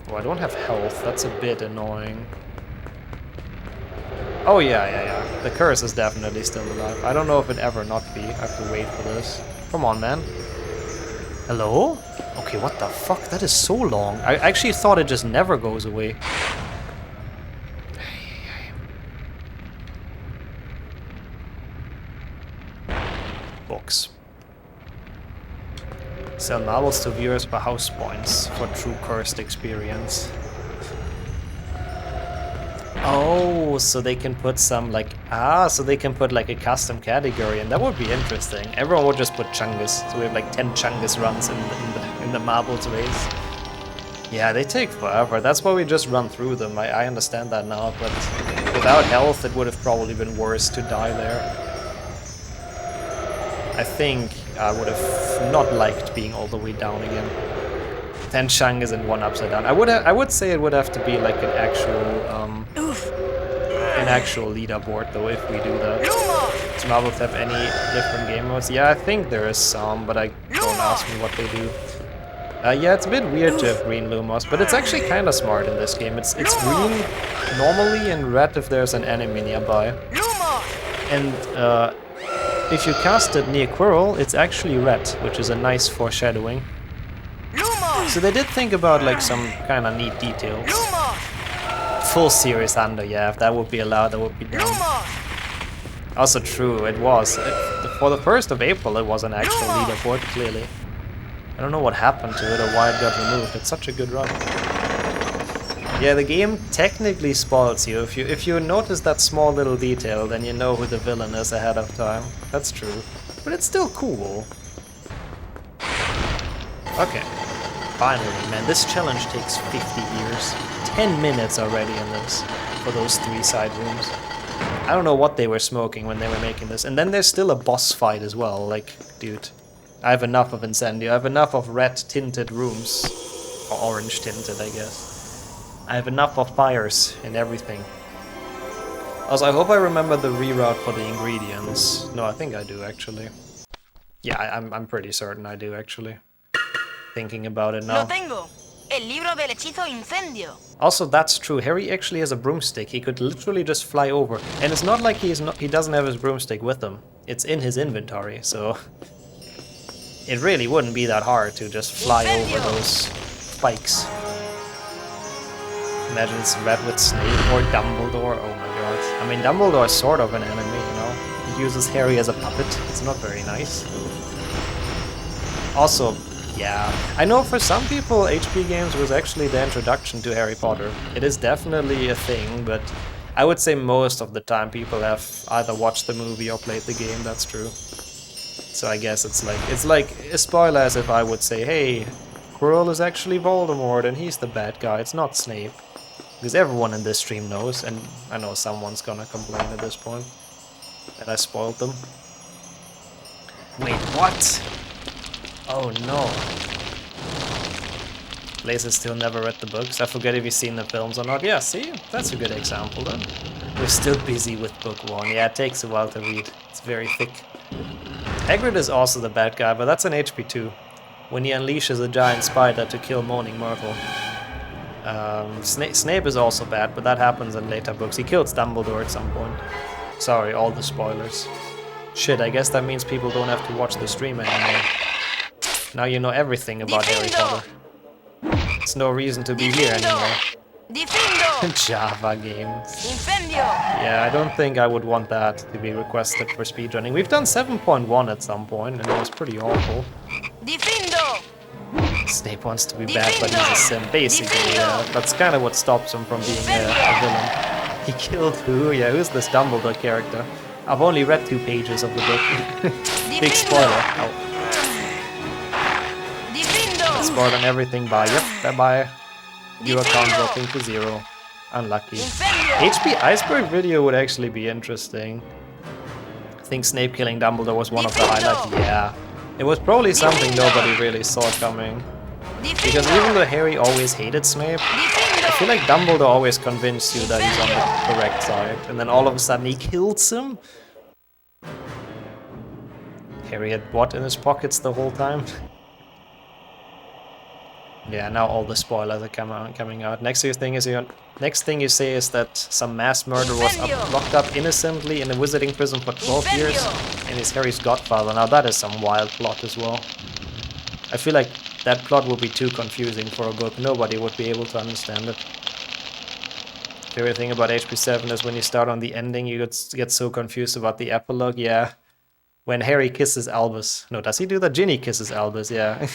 Oh, I don't have health. That's a bit annoying. Oh yeah. The curse is definitely still alive. I don't know if it ever not be. I have to wait for this. Come on, man. Hello? Okay, what the fuck? That is so long. I actually thought it just never goes away. Books. Sell novels to viewers for house points for true cursed experience. Oh, so they can put some like so they can put like a custom category, and that would be interesting. Everyone would just put Chungus, so we have like 10 Chungus runs in the marbles race. Yeah, they take forever. That's why we just run through them. I understand that now, but without health, it would have probably been worse to die there. I think I would have not liked being all the way down again. 10 Chungus and 1 upside down. I would say it would have to be like an actual leaderboard though if we do that. Does Marbles have any different game modes? Yeah, I think there is some, but don't ask me what they do. Yeah, it's a bit weird to have green Lumos, but it's actually kind of smart in this game. It's green normally and red if there's an enemy nearby. And if you cast it near Quirrell, it's actually red, which is a nice foreshadowing. So they did think about like some kind of neat details. Full series under, yeah, if that would be allowed, that would be done. Also true, it was. For the 1st of April, it was an actual leaderboard, clearly. I don't know what happened to it or why it got removed. It's such a good run. Yeah, the game technically spoils you. If you notice that small little detail, then you know who the villain is ahead of time. That's true. But it's still cool. Okay. Finally, man, this challenge takes 50 years. 10 minutes already in this, for those 3 side rooms. I don't know what they were smoking when they were making this. And then there's still a boss fight as well, like, dude. I have enough of Incendio, I have enough of red tinted rooms. Or orange tinted, I guess. I have enough of fires and everything. Also, I hope I remember the reroute for the ingredients. No, I think I do, actually. Yeah, I'm pretty certain I do, actually. Thinking about it now. Lo tengo. El libro del hechizo incendio. Also, that's true. Harry actually has a broomstick. He could literally just fly over. And it's not like he doesn't have his broomstick with him. It's in his inventory, so... It really wouldn't be that hard to just fly over those spikes. Imagine it's red with Snape or Dumbledore. Oh my god. I mean, Dumbledore is sort of an enemy, you know? He uses Harry as a puppet. It's not very nice. Also... Yeah, I know for some people HP games was actually the introduction to Harry Potter. It is definitely a thing, but I would say most of the time people have either watched the movie or played the game, that's true. So I guess it's like a spoiler as if I would say, hey, Quirrell is actually Voldemort and he's the bad guy, it's not Snape. Because everyone in this stream knows, and I know someone's gonna complain at this point that I spoiled them. Wait, what? Oh no. Blaze has still never read the books. I forget if you've seen the films or not. Yeah, see? That's a good example then. We're still busy with book 1. Yeah, it takes a while to read. It's very thick. Hagrid is also the bad guy, but that's an HP 2. When he unleashes a giant spider to kill Moaning Myrtle. Snape is also bad, but that happens in later books. He kills Dumbledore at some point. Sorry, all the spoilers. Shit, I guess that means people don't have to watch the stream anymore. Now you know everything about Harry Potter. There's no reason to be here anymore. Java games. Incendio. Yeah, I don't think I would want that to be requested for speedrunning. We've done 7.1 at some point, and it was pretty awful. Snape wants to be bad, but he's a sim. Basically, that's kind of what stops him from being a villain. He killed who? Yeah, who's this Dumbledore character? I've only read 2 pages of the book. Big spoiler. Oh. Spoiled on everything by, yep, bye-bye. Your account dropping to 0. Unlucky. HP Iceberg video would actually be interesting. I think Snape killing Dumbledore was one of the highlights. Yeah. It was probably something nobody really saw coming. Because even though Harry always hated Snape, I feel like Dumbledore always convinced you that he's on the correct side. And then all of a sudden he kills him. Harry had what in his pockets the whole time? Yeah, now all the spoilers are coming out. Next thing you say is that some mass murderer was locked up innocently in a wizarding prison for 12 years and is Harry's godfather. Now that is some wild plot as well. I feel like that plot would be too confusing for a book. Nobody would be able to understand it. Favorite thing about HP 7 is when you start on the ending, you get so confused about the epilogue. Yeah. When Harry kisses Albus. No, does he do that? Ginny kisses Albus, yeah.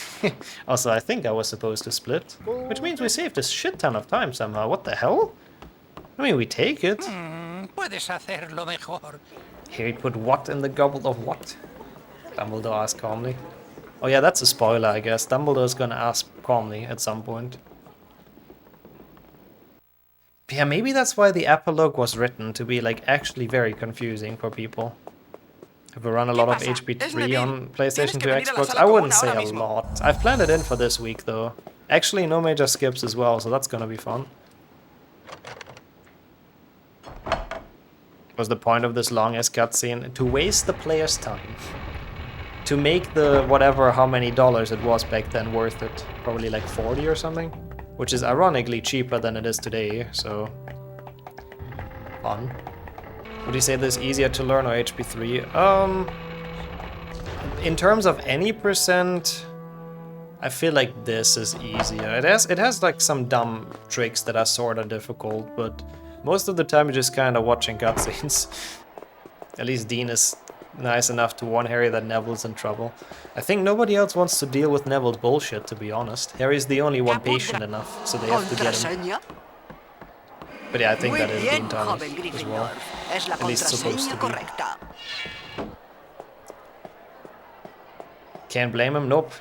Also, I think I was supposed to split. Which means we saved a shit ton of time somehow. What the hell? I mean, we take it. Puedes hacerlo mejor. Harry put what in the goblet of what? Dumbledore asked calmly. Oh yeah, that's a spoiler, I guess. Dumbledore's gonna ask calmly at some point. Yeah, maybe that's why the epilogue was written, to be like actually very confusing for people. Have we run a lot of HP 3 on PlayStation 2 Xbox? I wouldn't say a lot. I've planned it in for this week though. Actually, no major skips as well, so that's gonna be fun. Was the point of this long-ass cutscene? To waste the player's time. To make the whatever how many dollars it was back then worth it. Probably like 40 or something. Which is ironically cheaper than it is today, so... fun. Would you say this easier to learn or HP 3? In terms of any percent, I feel like this is easier. It has like some dumb tricks that are sorta difficult, but most of the time you're just kinda watching cutscenes. At least Dean is nice enough to warn Harry that Neville's in trouble. I think nobody else wants to deal with Neville's bullshit, to be honest. Harry's the only one patient enough, so they have to get him. But yeah, I think that is Dean Thomas as well. At least supposed to be. Can't blame him, nope.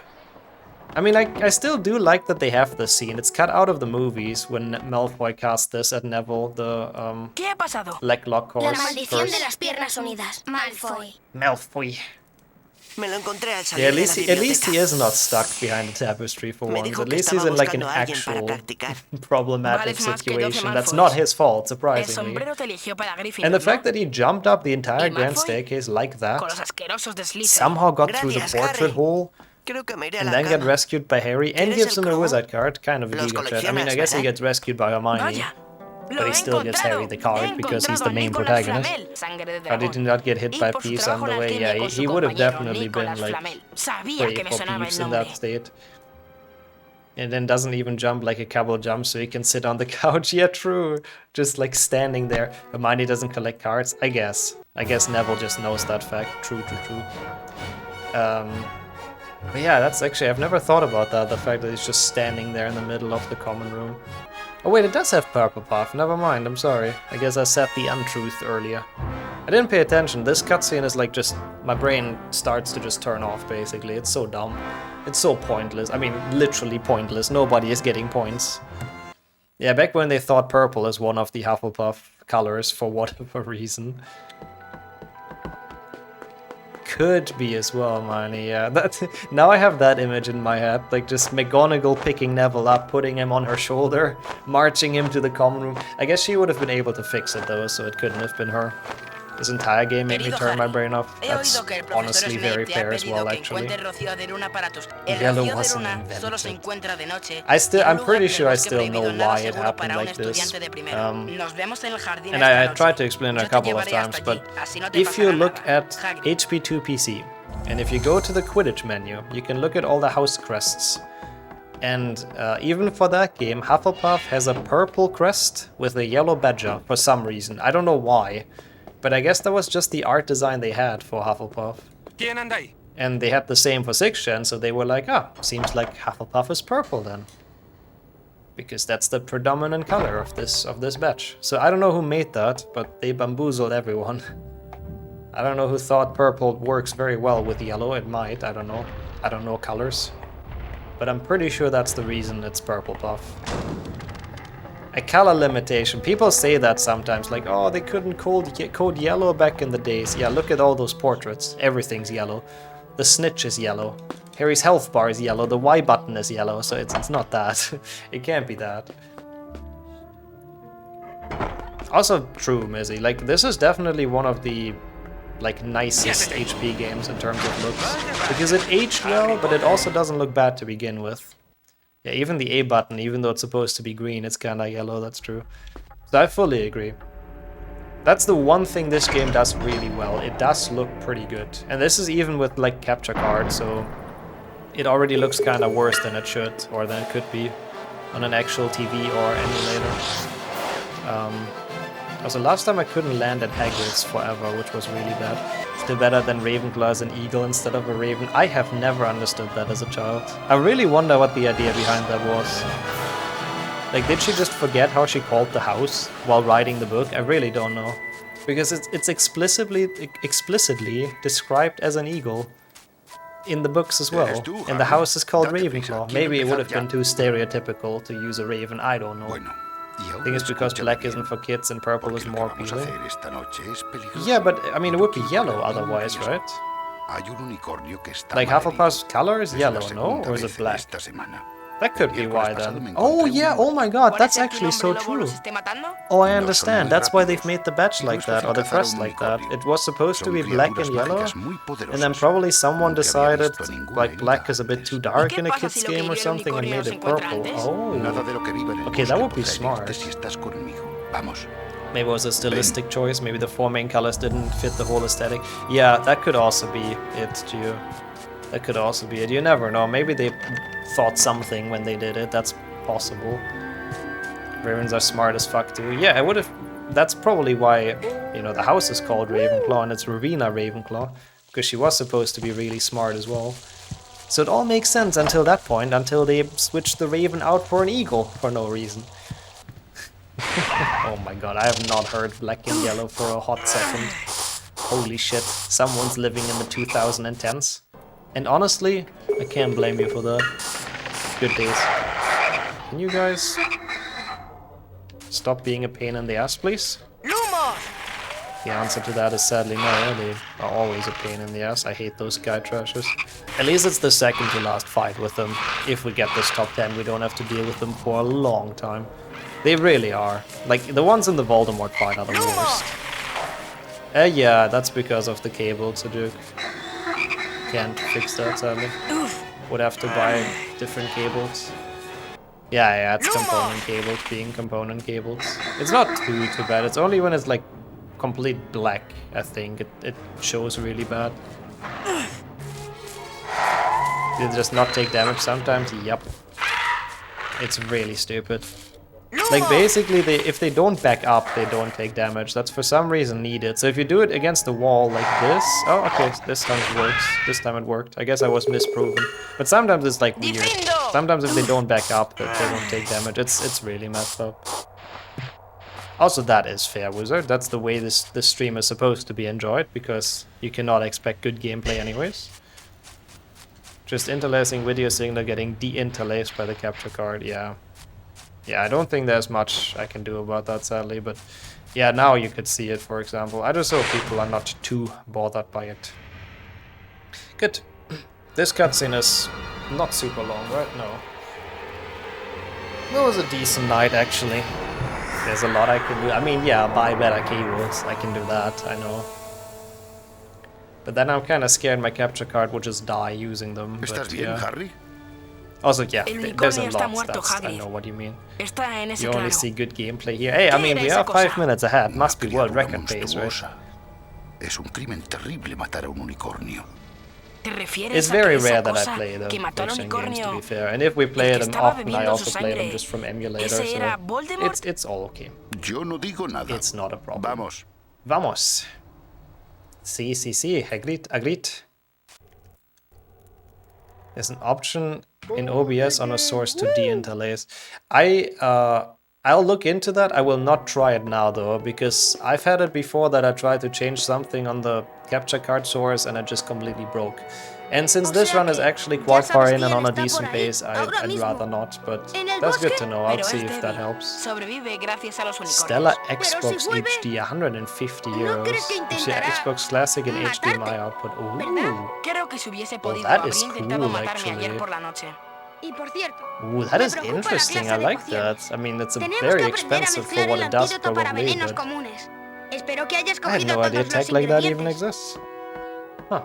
I mean, I still do like that they have this scene. It's cut out of the movies when Malfoy cast this at Neville, the leg lock course. La maldición de las piernas unidas. Malfoy. Malfoy. Yeah, at least he is not stuck behind the tapestry for once. At least he's in like an actual problematic situation. That's not his fault, surprisingly. And the fact that he jumped up the entire grand staircase like that, somehow got through the portrait hole, and then got rescued by Harry and gives him a wizard card, kind of a giga threat. I mean, I guess he gets rescued by Hermione. But he still gives Harry the card because he's the main protagonist. How did he not get hit by Peeves on the way? Yeah, he would have definitely been like prey for Peeves in that state. And then doesn't even jump like a couple jumps so he can sit on the couch. Yeah, true. Just like standing there. Hermione doesn't collect cards. I guess Neville just knows that fact. True. But yeah, that's actually, I've never thought about that. The fact that he's just standing there in the middle of the common room. Oh wait, it does have Purple Puff. Never mind, I'm sorry. I guess I said the untruth earlier. I didn't pay attention. This cutscene is like just... my brain starts to just turn off, basically. It's so dumb. It's so pointless. I mean, literally pointless. Nobody is getting points. Yeah, back when they thought purple is one of the Hufflepuff colors for whatever reason. could be as well, Marnie. Yeah, that now I have that image in my head, like just McGonagall picking Neville up, putting him on her shoulder, marching him to the common room. I guess she would have been able to fix it though, so it couldn't have been her. This entire game made me turn my brain off. That's honestly very fair as well, actually. Yellow wasn't invented. I'm pretty sure I still know why it happened like this. And I tried to explain it a couple of times, but if you look at HP2 PC, and if you go to the Quidditch menu, you can look at all the house crests. And even for that game, Hufflepuff has a purple crest with a yellow badger for some reason. I don't know why. But I guess that was just the art design they had for Hufflepuff. And they had the same for 6th Gen, so they were like, ah, seems like Hufflepuff is purple then. Because that's the predominant color of this batch. So I don't know who made that, but they bamboozled everyone. I don't know who thought purple works very well with yellow. It might, I don't know. I don't know colors. But I'm pretty sure that's the reason it's Purple Puff. A color limitation. People say that sometimes, like, oh, they couldn't code yellow back in the days. Yeah, look at all those portraits. Everything's yellow. The snitch is yellow. Harry's health bar is yellow. The Y button is yellow, so it's not that. It can't be that. Also true, Mizzy. Like, this is definitely one of the, like, nicest HP games in terms of looks. Because it aged well, but it also doesn't look bad to begin with. Yeah, even the A button, even though it's supposed to be green, it's kinda yellow, that's true. So I fully agree. That's the one thing this game does really well. It does look pretty good. And this is even with, like, capture cards, so it already looks kinda worse than it should, or than it could be on an actual TV or emulator. Also, last time I couldn't land at Hagrid's forever, which was really bad. Still better than Ravenclaw as an eagle instead of a raven. I have never understood that as a child. I really wonder what the idea behind that was. Like, did she just forget how she called the house while writing the book? I really don't know. Because it's explicitly described as an eagle in the books as well. And the house is called Ravenclaw. Maybe it would have been too stereotypical to use a raven, I don't know. I think it's because black isn't for kids and purple is more appealing. Yeah, but I mean, it would be yellow otherwise, right? Like Hufflepuff's color is yellow, no? Or is it black? That could be why then. Oh yeah, oh my god, that's actually so true. Oh, I understand. That's why they've made the badge like that, or the crest like that. It was supposed to be black and yellow, and then probably someone decided, like, black is a bit too dark in a kid's game or something and made it purple. Oh. Okay, that would be smart. Maybe it was a stylistic choice, maybe the 4 main colors didn't fit the whole aesthetic. Yeah, that could also be it, Gio. That could also be it. You never know. Maybe they thought something when they did it. That's possible. Ravens are smart as fuck too. Yeah, I would have. That's probably why, you know, the house is called Ravenclaw and it's Rowena Ravenclaw, because she was supposed to be really smart as well. So it all makes sense until that point, until they switched the raven out for an eagle for no reason. Oh my god, I have not heard black and yellow for a hot second. Holy shit, someone's living in the 2010s. And honestly, I can't blame you for that. Good days. Can you guys stop being a pain in the ass, please? The answer to that is sadly no. They are always a pain in the ass. I hate those guy trashers. At least it's the second to last fight with them. If we get this top 10, we don't have to deal with them for a long time. They really are. Like, the ones in the Voldemort fight are the worst. Yeah, that's because of the cable, Tsujuk. Can't fix that, sadly. Would have to buy different cables. Yeah, it's component cables being component cables. It's not too bad. It's only when it's like complete black, I think. It shows really bad. Did it just not take damage sometimes? Yep. It's really stupid. Like, basically, if they don't back up, they don't take damage. That's for some reason needed. So if you do it against the wall like this... Oh, okay, this time it works. This time it worked. I guess I was misproven. But sometimes it's, like, weird. Sometimes if they don't back up, they don't take damage. It's really messed up. Also, that is fair, Wizard. That's the way this stream is supposed to be enjoyed, because you cannot expect good gameplay anyways. Just interlacing video signal getting de-interlaced by the capture card, yeah. Yeah, I don't think there's much I can do about that, sadly, but yeah, now you could see it, for example. I just hope people are not too bothered by it. Good. This cutscene is not super long, right? No. It was a decent night, actually. There's a lot I can do. I mean, yeah, buy better cables. I can do that, I know. But then I'm kind of scared my capture card will just die using them. But, yeah. Harry? Also, yeah, there's a lot. I know what you mean. You only see good gameplay here. Hey, I mean, we are 5 minutes ahead. Must be world record pace, right? Es un crimen terrible matar a un unicornio. It's very rare that I play the fiction games, to be fair. And if we play them often, I also play them just from emulators, so it's all okay. Yo no digo nada. It's not a problem. Vamos. Vamos. Sí, agreed. There's an option in OBS on a source to deinterlace. I'll look into that. I will not try it now though, because I've had it before that I tried to change something on the capture card source and it just completely broke. And since this run is actually quite far in and on a decent pace, I'd rather not, but that's good to know. I'll see if that helps. Stellar Xbox HD, 150 euros. Yeah, Xbox Classic and HDMI output. Ooh. Well, that is cool, actually. Ooh, that is interesting. I like that. I mean, it's very expensive for what it does, probably, but I had no idea tech like that even exists. Huh.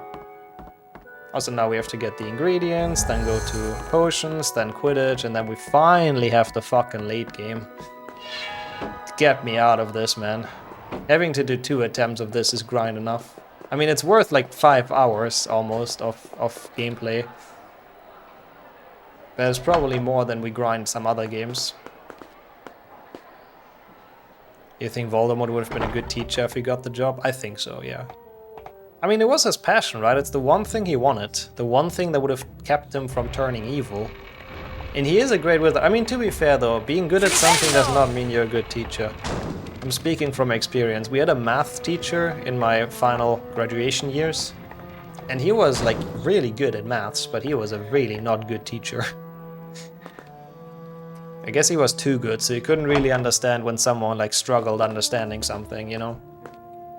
Also, now we have to get the ingredients, then go to potions, then Quidditch, and then we finally have the fucking late game. Get me out of this, man. Having to do 2 attempts of this is grind enough. I mean, it's worth like 5 hours almost of gameplay. There's probably more than we grind some other games. You think Voldemort would have been a good teacher if he got the job? I think so, yeah. I mean, it was his passion, right? It's the one thing he wanted. The one thing that would have kept him from turning evil. And he is a great wizard. I mean, to be fair though, being good at something does not mean you're a good teacher. I'm speaking from experience. We had a math teacher in my final graduation years. And he was like really good at maths, but he was a really not good teacher. I guess he was too good, so he couldn't really understand when someone like struggled understanding something, you know?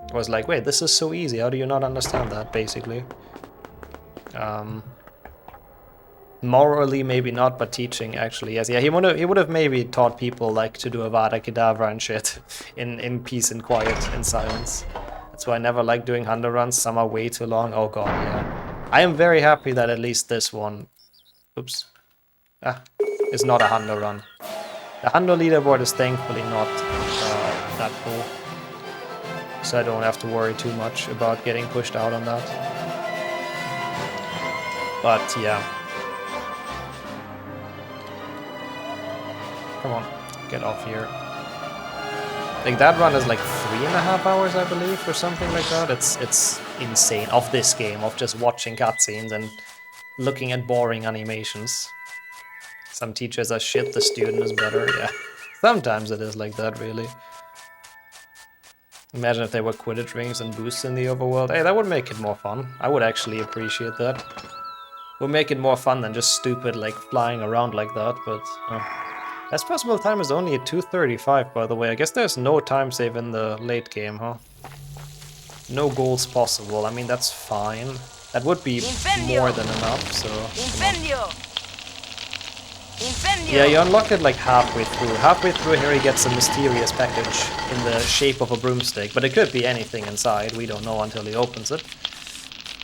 It was like, wait, this is so easy, how do you not understand that, basically? Morally, maybe not, but teaching, actually, yes. Yeah, he would have maybe taught people like to do Avada Kedavra and shit in peace and quiet and silence. That's why I never like doing 100 runs, some are way too long. Oh god, yeah. I am very happy that at least this one... Oops. Is not a 100 run. The 100 leaderboard is thankfully not that cool. So I don't have to worry too much about getting pushed out on that. But yeah. Come on, get off here. Like that run is like 3.5 hours, I believe, or something like that. It's insane. Of this game, of just watching cutscenes and looking at boring animations. Some teachers are shit, the student is better, yeah. Sometimes it is like that, really. Imagine if there were Quidditch rings and boosts in the overworld. Hey, that would make it more fun. I would actually appreciate that. Would make it more fun than just stupid, like, flying around like that, but... Best possible time is only at 2:35, by the way. I guess there's no time save in the late game, huh? No goals possible. I mean, that's fine. That would be more than enough, so... Yeah, you unlock it like halfway through. Halfway through, Harry gets a mysterious package in the shape of a broomstick, but it could be anything inside. We don't know until he opens it.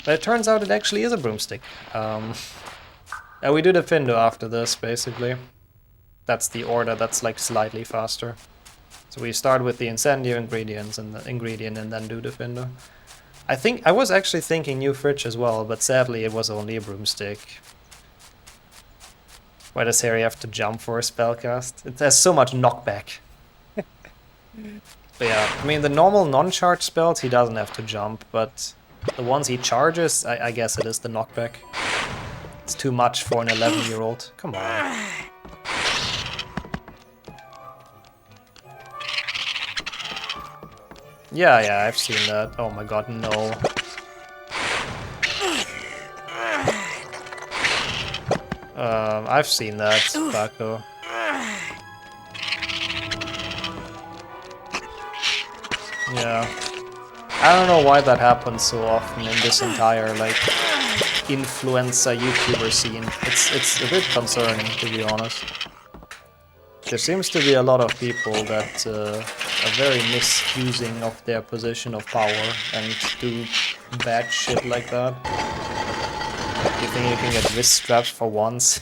But it turns out it actually is a broomstick. We do the Findo after this, basically. That's the order that's like slightly faster. So we start with the Incendio ingredients and the ingredient and then do the Findo. I was actually thinking new fridge as well, but sadly it was only a broomstick. Why does Harry have to jump for a spellcast? It has so much knockback. But yeah, I mean the normal non-charge spells he doesn't have to jump, but the ones he charges, I guess it is the knockback. It's too much for an 11-year-old. Come on. Yeah, I've seen that. Oh my god, no. I've seen that, Baco. Yeah. I don't know why that happens so often in this entire, like, influencer YouTuber scene. It's a bit concerning, to be honest. There seems to be a lot of people that are very misusing of their position of power and do bad shit like that. You think you can get wrist straps for once?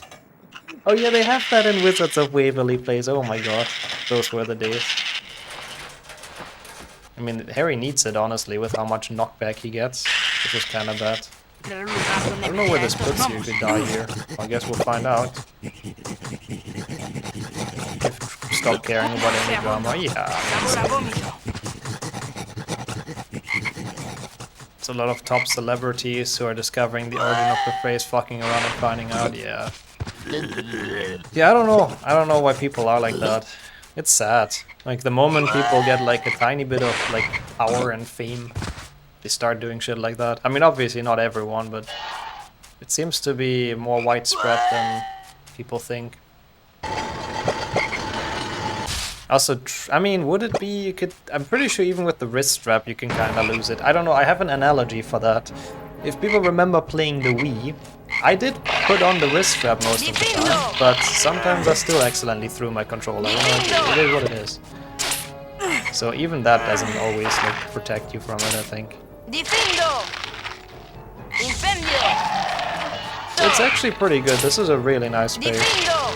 Oh yeah, they have that in Wizards of Waverly Place. Oh my god, those were the days. I mean, Harry needs it, honestly, with how much knockback he gets, which is kind of bad. I don't know where this puts you if you die here. I guess we'll find out. Stop caring about any drama. Yeah. It's a lot of top celebrities who are discovering the origin of the phrase fucking around and finding out. Yeah. Yeah, I don't know. I don't know why people are like that. It's sad. Like, the moment people get like a tiny bit of like power and fame, they start doing shit like that. I mean, obviously not everyone, but it seems to be more widespread than people think. Also, I mean, would it be, you could, I'm pretty sure even with the wrist strap you can kind of lose it. I don't know, I have an analogy for that. If people remember playing the Wii, I did put on the wrist strap most of the time, but sometimes I still accidentally threw my controller. You know, it is what it is. So even that doesn't always like protect you from it, I think. It's actually pretty good. This is a really nice pace.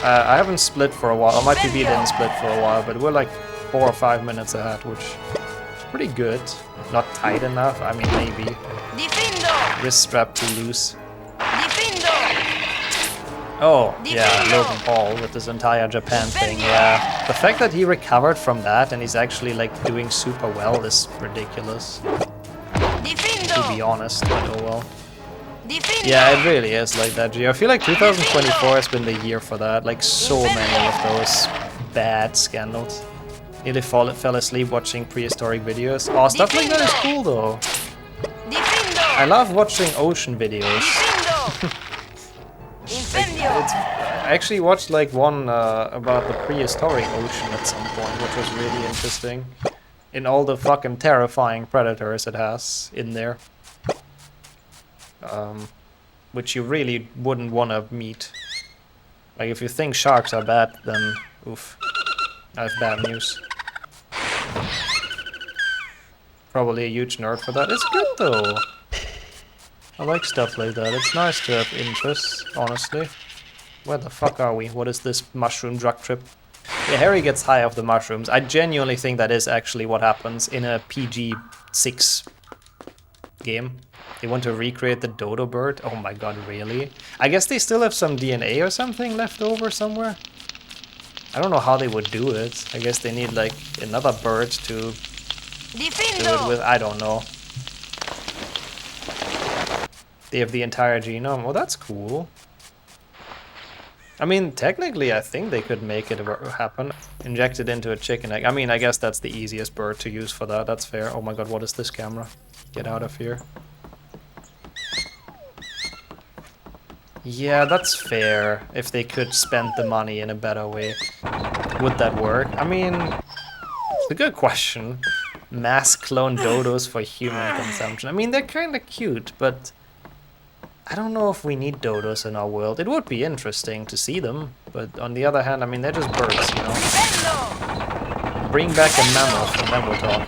I haven't split for a while. Or my TV didn't split for a while, but we're like 4 or 5 minutes ahead, which is pretty good. Not tight enough. I mean, maybe. Wrist strap too loose. Oh, yeah, Logan Paul with this entire Japan thing, yeah. The fact that he recovered from that and he's actually like doing super well is ridiculous. To be honest, but oh well. Yeah, it really is like that, G. I feel like 2024 has been the year for that. Like, so many of those bad scandals. Nearly fell asleep watching prehistoric videos. Oh, stuff like that is cool though. I love watching ocean videos. I actually watched like one about the prehistoric ocean at some point, which was really interesting. In all the fucking terrifying predators it has in there. Which you really wouldn't want to meet. Like, if you think sharks are bad, then oof. I have bad news. Probably a huge nerd for that. It's good though. I like stuff like that. It's nice to have interests, honestly. Where the fuck are we? What is this mushroom drug trip? Yeah, Harry gets high off the mushrooms. I genuinely think that is actually what happens in a PG-6 game. They want to recreate the dodo bird? Oh my god, really? I guess they still have some DNA or something left over somewhere? I don't know how they would do it. I guess they need like another bird to do it with. I don't know. They have the entire genome. Well, that's cool. I mean, technically, I think they could make it happen. Inject it into a chicken egg. I mean, I guess that's the easiest bird to use for that. That's fair. Oh my god, what is this camera? Get out of here. Yeah, that's fair. If they could spend the money in a better way. Would that work? I mean, it's a good question. Mass clone dodos for human consumption. I mean, they're kind of cute, but I don't know if we need dodos in our world. It would be interesting to see them, but on the other hand, I mean, they're just birds, you know? Bring back a mammoth and then we'll talk.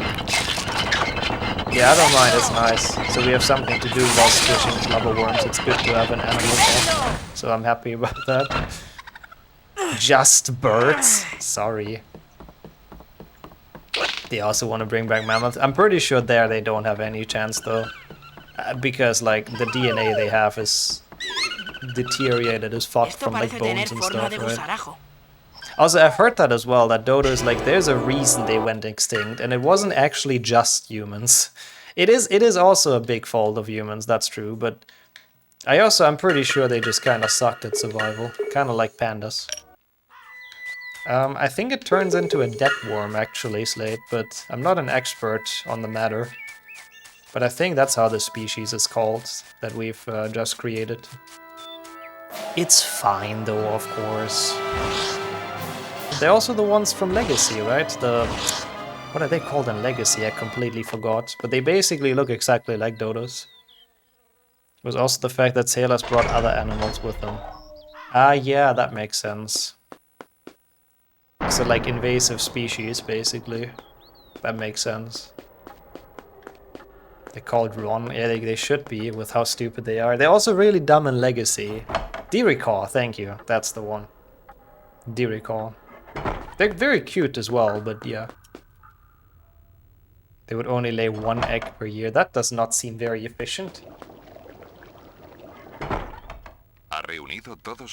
Yeah, I don't mind, it's nice. So we have something to do while squishing flubber worms. It's good to have an animal talk, so I'm happy about that. Just birds? Sorry. They also want to bring back mammoths. I'm pretty sure there they don't have any chance though. Because like the DNA they have is deteriorated as fuck from like bones and stuff, right? Also, I've heard that as well, that dodos, like, there's a reason they went extinct, and it wasn't actually just humans. It is also a big fault of humans, that's true, but I'm pretty sure they just kind of sucked at survival, kind of like pandas. I think it turns into a dead worm, actually, Slade, but I'm not an expert on the matter. But I think that's how the species is called, that we've just created. It's fine, though, of course. They're also the ones from Legacy, right? What are they called in Legacy? I completely forgot. But they basically look exactly like dodos. was also the fact that sailors brought other animals with them. Ah, yeah, that makes sense. So like invasive species, basically. That makes sense. They're called Ron. Yeah, they should be, with how stupid they are. They're also really dumb in Legacy. Derecall, thank you. That's the one. Derecall. They're very cute as well, but yeah. They would only lay 1 egg per year. That does not seem very efficient.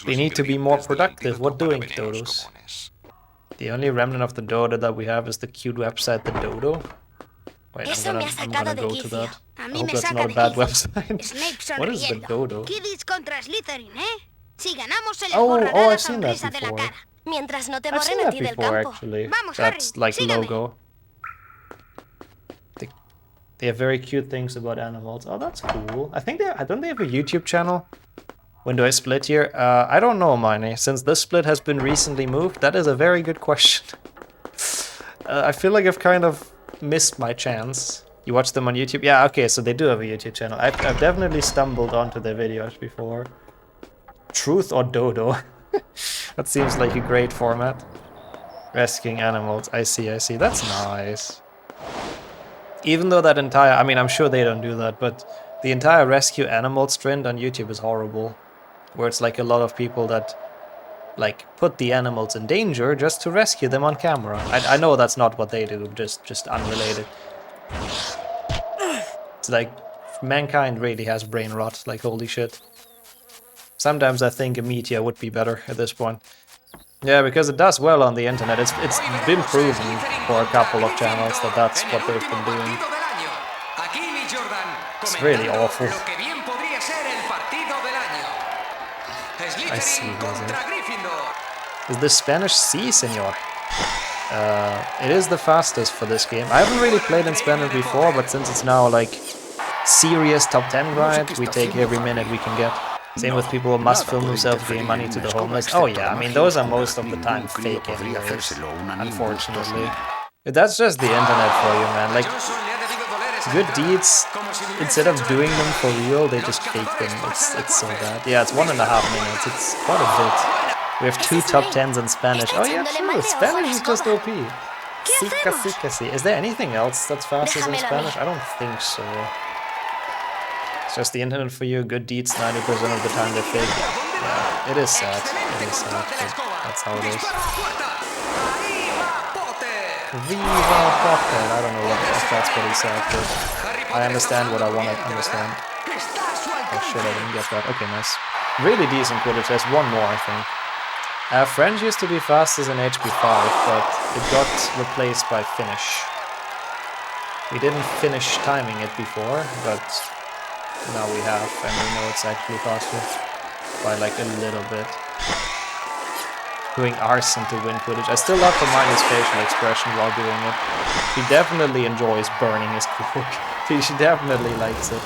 They need to be more productive. What doing, dodos? The only remnant of the dodo that we have is the cute website, the Dodo. Wait, I'm gonna go to that. I hope that's not a bad website. What is the Dodo? Kidditch contra Slytherin, ¿eh? Si ganamos se les Oh, borrará I've la seen that sonrisa de la before. cara. Mientras no te I've seen borren a that ti del before, campo. actually. Vamos, That's Harry, like sígame. logo. They have very cute things about animals. Oh, that's cool. I think don't they have a YouTube channel? When do I split here? I don't know, Miney. Since this split has been recently moved, that is a very good question. I feel like I've kind of missed my chance. You watch them on YouTube? Yeah, okay, so they do have a YouTube channel. I've definitely stumbled onto their videos before. Truth or Dodo? That seems like a great format. Rescuing animals. I see. That's nice. Even though that entire... I mean, I'm sure they don't do that, but the entire rescue animals trend on YouTube is horrible. Where it's like a lot of people that like put the animals in danger just to rescue them on camera. I know that's not what they do, just unrelated. It's like mankind really has brain rot, like holy shit. Sometimes I think a meteor would be better at this point. Yeah, because it does well on the internet. It's been proven for a couple of channels that that's what they've been doing. It's really awful. I see, is this Spanish? Sí, señor. It is the fastest for this game. I haven't really played in Spanish before, but since it's now like serious top 10 grind, we take every minute we can get. Same with people who must film themselves giving money to the homeless. Oh yeah, I mean those are most of the time fake anyways, unfortunately. That's just the internet for you, man. Like, good deeds, instead of doing them for real, they just fake them. It's so bad. Yeah, it's 1.5 minutes. It's quite a bit. We have 2 top 10s in Spanish. Oh yeah, true. Spanish is just OP. Sika, sika, si. Is there anything else that's faster in Spanish? I don't think so. It's just the internet for you. Good deeds, 90% of the time they're fake. Yeah, it is sad. It is sad, but that's how it is. Viva Potter! I don't know if that's what he said, but I understand what I want to understand. Oh shit, I didn't get that. Okay, nice. Really decent Quidditch. There's one more, I think. French used to be fastest in HP 5, but it got replaced by Finnish. We didn't finish timing it before, but now we have, and we know it's actually faster by like a little bit. Doing arson to win Quidditch. I still love Hermione's facial expression while doing it. He definitely enjoys burning his cloak. She definitely likes it.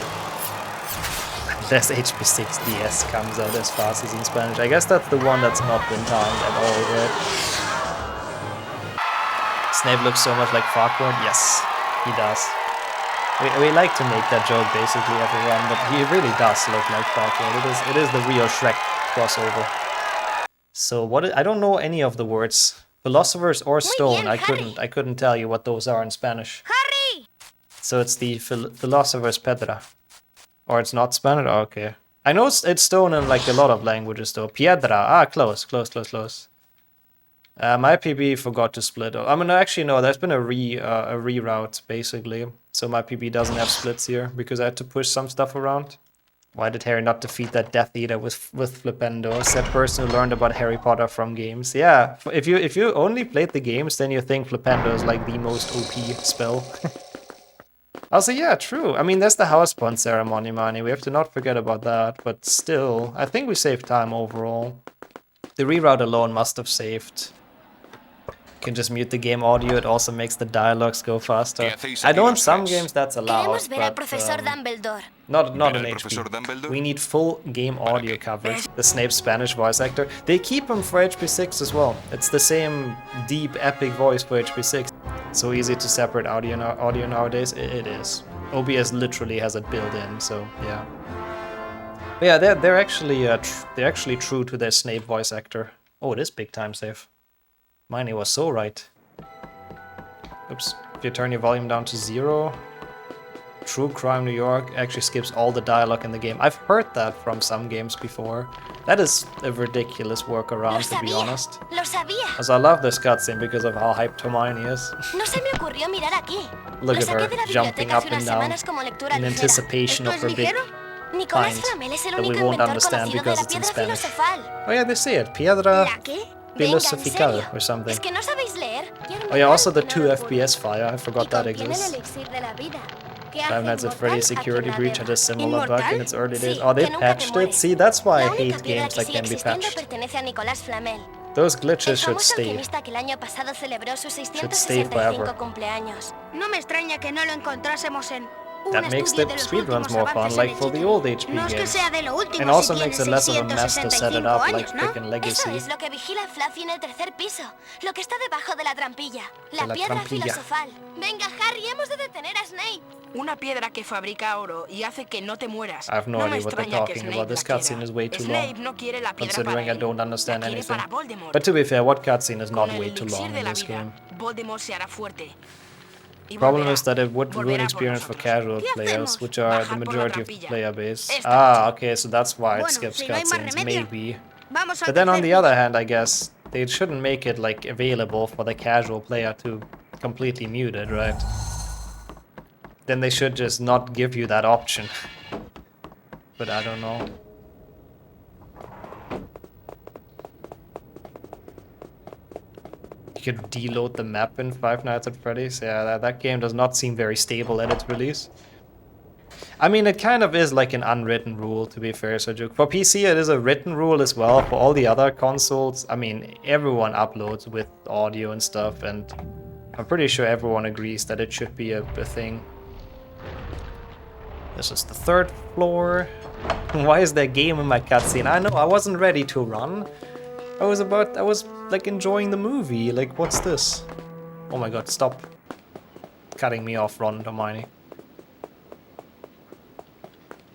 Unless HP 6 DS comes out as fast as in Spanish. I guess that's the one that's not been timed at all, right? Snape looks so much like Farquaad. Yes, he does. We like to make that joke basically every run, but he really does look like Farquaad. It is the real Shrek crossover. So what? I don't know any of the words. Philosophers or stone. I couldn't tell you what those are in Spanish. Harry! So it's the philosopher's pedra. Or it's not Spanish? Oh, okay. I know it's stone in like a lot of languages though. Piedra. Ah, close. My PB forgot to split. I mean, actually no, there's been a reroute basically. So my PB doesn't have splits here because I had to push some stuff around. Why did Harry not defeat that Death Eater with Flipendo? Said person who learned about Harry Potter from games. Yeah, if you only played the games, then you think Flipendo is like the most OP spell. Also, yeah, true. I mean, there's the house bond ceremony, Manny. We have to not forget about that. But still, I think we saved time overall. The reroute alone must have saved. You can just mute the game audio. It also makes the dialogues go faster. I know in some games that's allowed, but not in HP. We need full game audio coverage. The Snape Spanish voice actor. They keep him for HP 6 as well. It's the same deep, epic voice for HP 6. So easy to separate audio nowadays. It is. OBS literally has it built in, so yeah. But yeah, they're actually true to their Snape voice actor. Oh, it is big time save. Miney was so right. Oops. If you turn your volume down to 0, True Crime New York actually skips all the dialogue in the game. I've heard that from some games before. That is a ridiculous workaround, to be honest. As I love this cutscene because of how hyped Hermione is. Look at her jumping up and down in anticipation of her big find that we won't understand because it's in Spanish. Oh yeah, they say it. Piedra Filosofal or something. Oh yeah, also the 2 FPS fire. I forgot that exists. Five Nights at Freddy's security breach had a similar bug in its early days. Oh, they patched it? See, that's why I hate games that can be patched. Those glitches should stay. Should stay forever. That makes the speedruns more fun, like for the old HP games. And also makes it less of a mess to set it up, like frickin' Legacy. La trampilla. Venga, Harry, hemos de detener a Snape. Una piedra que fabrica oro y hace que no te mueras. I have no idea what they're talking about. This cutscene is way too long, considering I don't understand anything. But to be fair, what cutscene is not way too long in this game? Problem is that it would ruin experience for casual players, which are the majority of the player base. Ah, okay, so that's why it skips cutscenes, maybe. But then on the other hand, I guess, they shouldn't make it like available for the casual player to completely mute it, right? Then they should just not give you that option. But I don't know. You could deload the map in Five Nights at Freddy's. Yeah, that game does not seem very stable at its release. I mean, it kind of is like an unwritten rule, to be fair, Sojuk. For PC, it is a written rule as well. For all the other consoles, I mean, everyone uploads with audio and stuff, and I'm pretty sure everyone agrees that it should be a thing. This is the 3rd floor. Why is there a game in my cutscene? I know, I wasn't ready to run. I was like enjoying the movie. Like, what's this? Oh my god, stop cutting me off, Ron Hermione.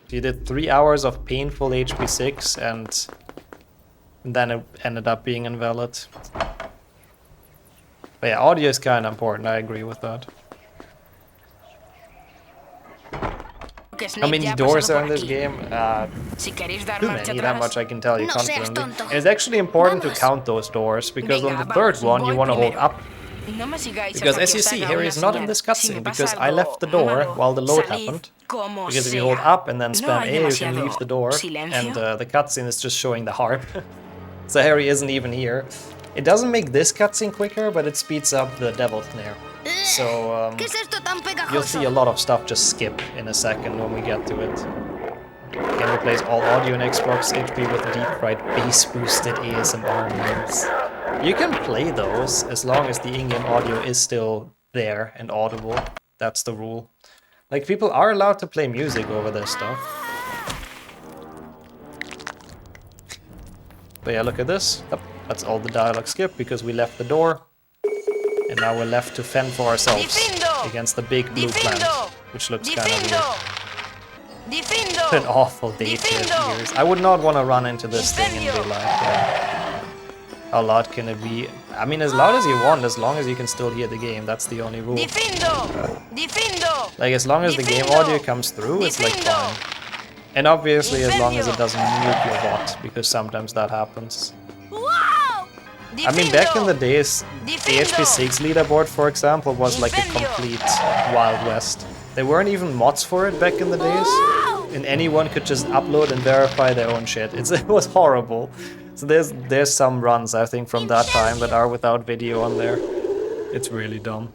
You did 3 hours of painful HP 6 and then it ended up being invalid. But yeah, audio is kind of important, I agree with that. How many doors are in this game? Too many, that much I can tell you confidently. And it's actually important to count those doors, because on the 3rd one you want to hold up. Because as you see, Harry is not in this cutscene, because I left the door while the load happened. Because if you hold up and then spam A, you can leave the door, and the cutscene is just showing the harp. So Harry isn't even here. It doesn't make this cutscene quicker, but it speeds up the Devil's Snare. So you'll see a lot of stuff just skip in a second when we get to it. Can replace all audio in Xbox HP with deep fried bass boosted ASMR modes. You can play those as long as the in-game audio is still there and audible. That's the rule. Like, people are allowed to play music over this stuff. But yeah, look at this. Yep, that's all the dialogue skipped because we left the door. And now we're left to fend for ourselves against the big blue plant, which looks kind of weird. What an awful day for years. I would not want to run into this thing in real life. Yeah. How loud can it be? I mean, as loud as you want, as long as you can still hear the game. That's the only rule. Like, as long as the game audio comes through, it's like fine. And obviously, as long as it doesn't mute your bot, because sometimes that happens. I mean, back in the days, the HP6 leaderboard, for example, was like a complete Wild West. There weren't even mods for it back in the days, and anyone could just upload and verify their own shit. It was horrible. So there's some runs, I think, from that time that are without video on there. It's really dumb.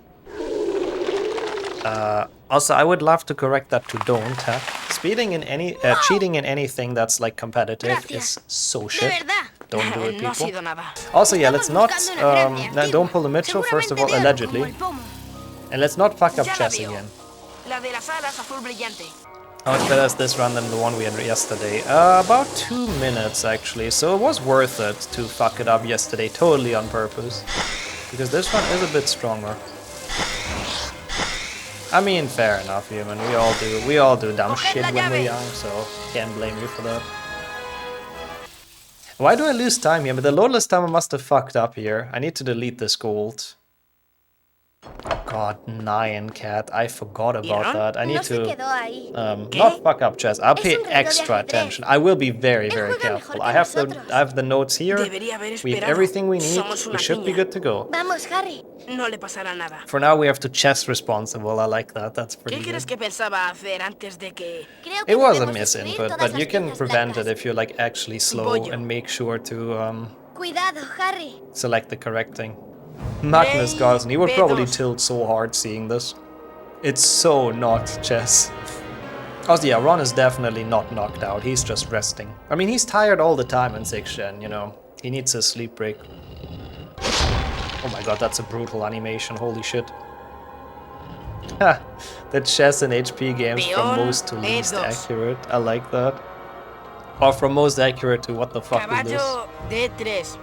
Also, I would love to correct that to don't. Cheating in anything that's like competitive is so shit. Don't do it, people. Also, yeah, let's not don't pull a Mitchell, first of all, allegedly. And let's not fuck up chess again. How much better is this run than the one we had yesterday? About 2 minutes, actually. So it was worth it to fuck it up yesterday, totally on purpose. Because this one is a bit stronger. I mean, fair enough, human. We all do dumb shit when we're young, so can't blame you for that. Why do I lose time here? But the loadless timer must have fucked up here. I need to delete this gold. God, 9 cat. I forgot about that. I need to not fuck up chess. I'll pay extra attention. I will be very, very careful. I have the notes here. We have everything we need. We should be good to go. Vamos, Harry. No le pasará nada. For now, we have to chess responsible. I like that. That's pretty ¿Qué crees good. que pensaba hacer antes de que... It was a misinput, but you can prevent it if you're like actually slow and make sure to Cuidado, Harry. select the correct thing. Magnus Carlsen, he would probably tilt so hard seeing this. It's so not chess. Also, yeah, Ron is definitely not knocked out, he's just resting. I mean, he's tired all the time in 6th gen, you know. He needs a sleep break. Oh my god, that's a brutal animation, holy shit. Ha! The chess and HP games from most to least accurate, I like that. Or from most accurate to what the fuck is this? Caballo D3.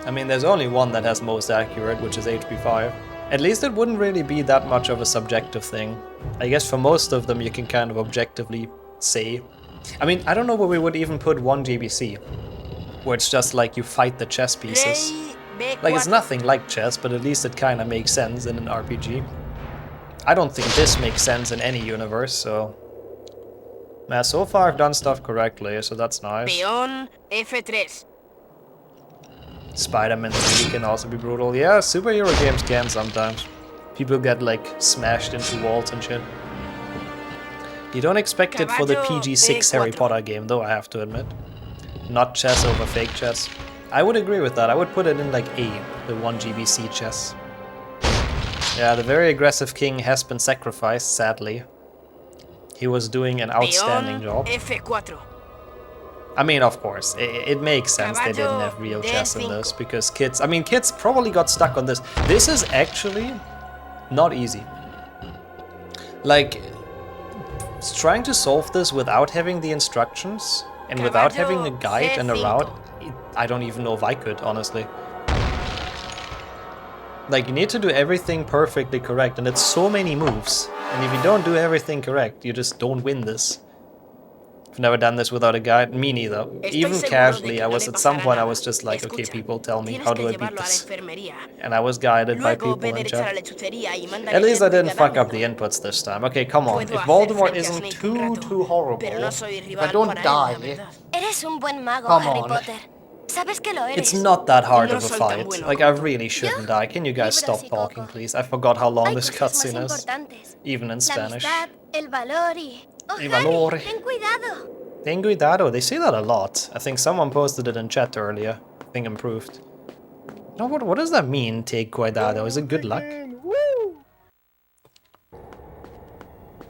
I mean, there's only one that has most accurate, which is HP5. At least it wouldn't really be that much of a subjective thing. I guess for most of them you can kind of objectively say. I mean, I don't know where we would even put 1 GBC. Where it's just like you fight the chess pieces. Like, it's nothing like chess, but at least it kind of makes sense in an RPG. I don't think this makes sense in any universe, so... Nah, so far I've done stuff correctly, so that's nice. Peón F3. Spider-Man 3 can also be brutal. Yeah, superhero games can sometimes. People get like smashed into walls and shit. You don't expect it for the PG-6 Harry Potter game though, I have to admit. Not chess over fake chess. I would agree with that. I would put it in like A, the 1 GBC chess. Yeah, the very aggressive king has been sacrificed, sadly. He was doing an outstanding job. F4. I mean, of course, it makes sense they didn't have real chess in this, because kids... I mean, kids probably got stuck on this. This is actually not easy. Like, trying to solve this without having the instructions, and without having a guide and a route, I don't even know if I could, honestly. Like, you need to do everything perfectly correct, and it's so many moves. And if you don't do everything correct, you just don't win this. I've never done this without a guide. Me neither. Even casually, I was at some point I was just like, okay, people tell me, how do I beat this? And I was guided by people in chat. At least I didn't fuck up the inputs this time. Okay, come on. If Voldemort isn't too horrible, if I don't die, Eres un buen mago, come Harry on. Potter. Sabes que lo eres. It's not that hard of a fight. Like, I really shouldn't die. Can you guys stop talking, please? I forgot how long this cutscene is. Even in Spanish. El valor y... Oh, El valor. Harry, ten cuidado. Ten cuidado. They say that a lot. I think someone posted it in chat earlier. I think improved. No, what does that mean, take cuidado? Is it good luck?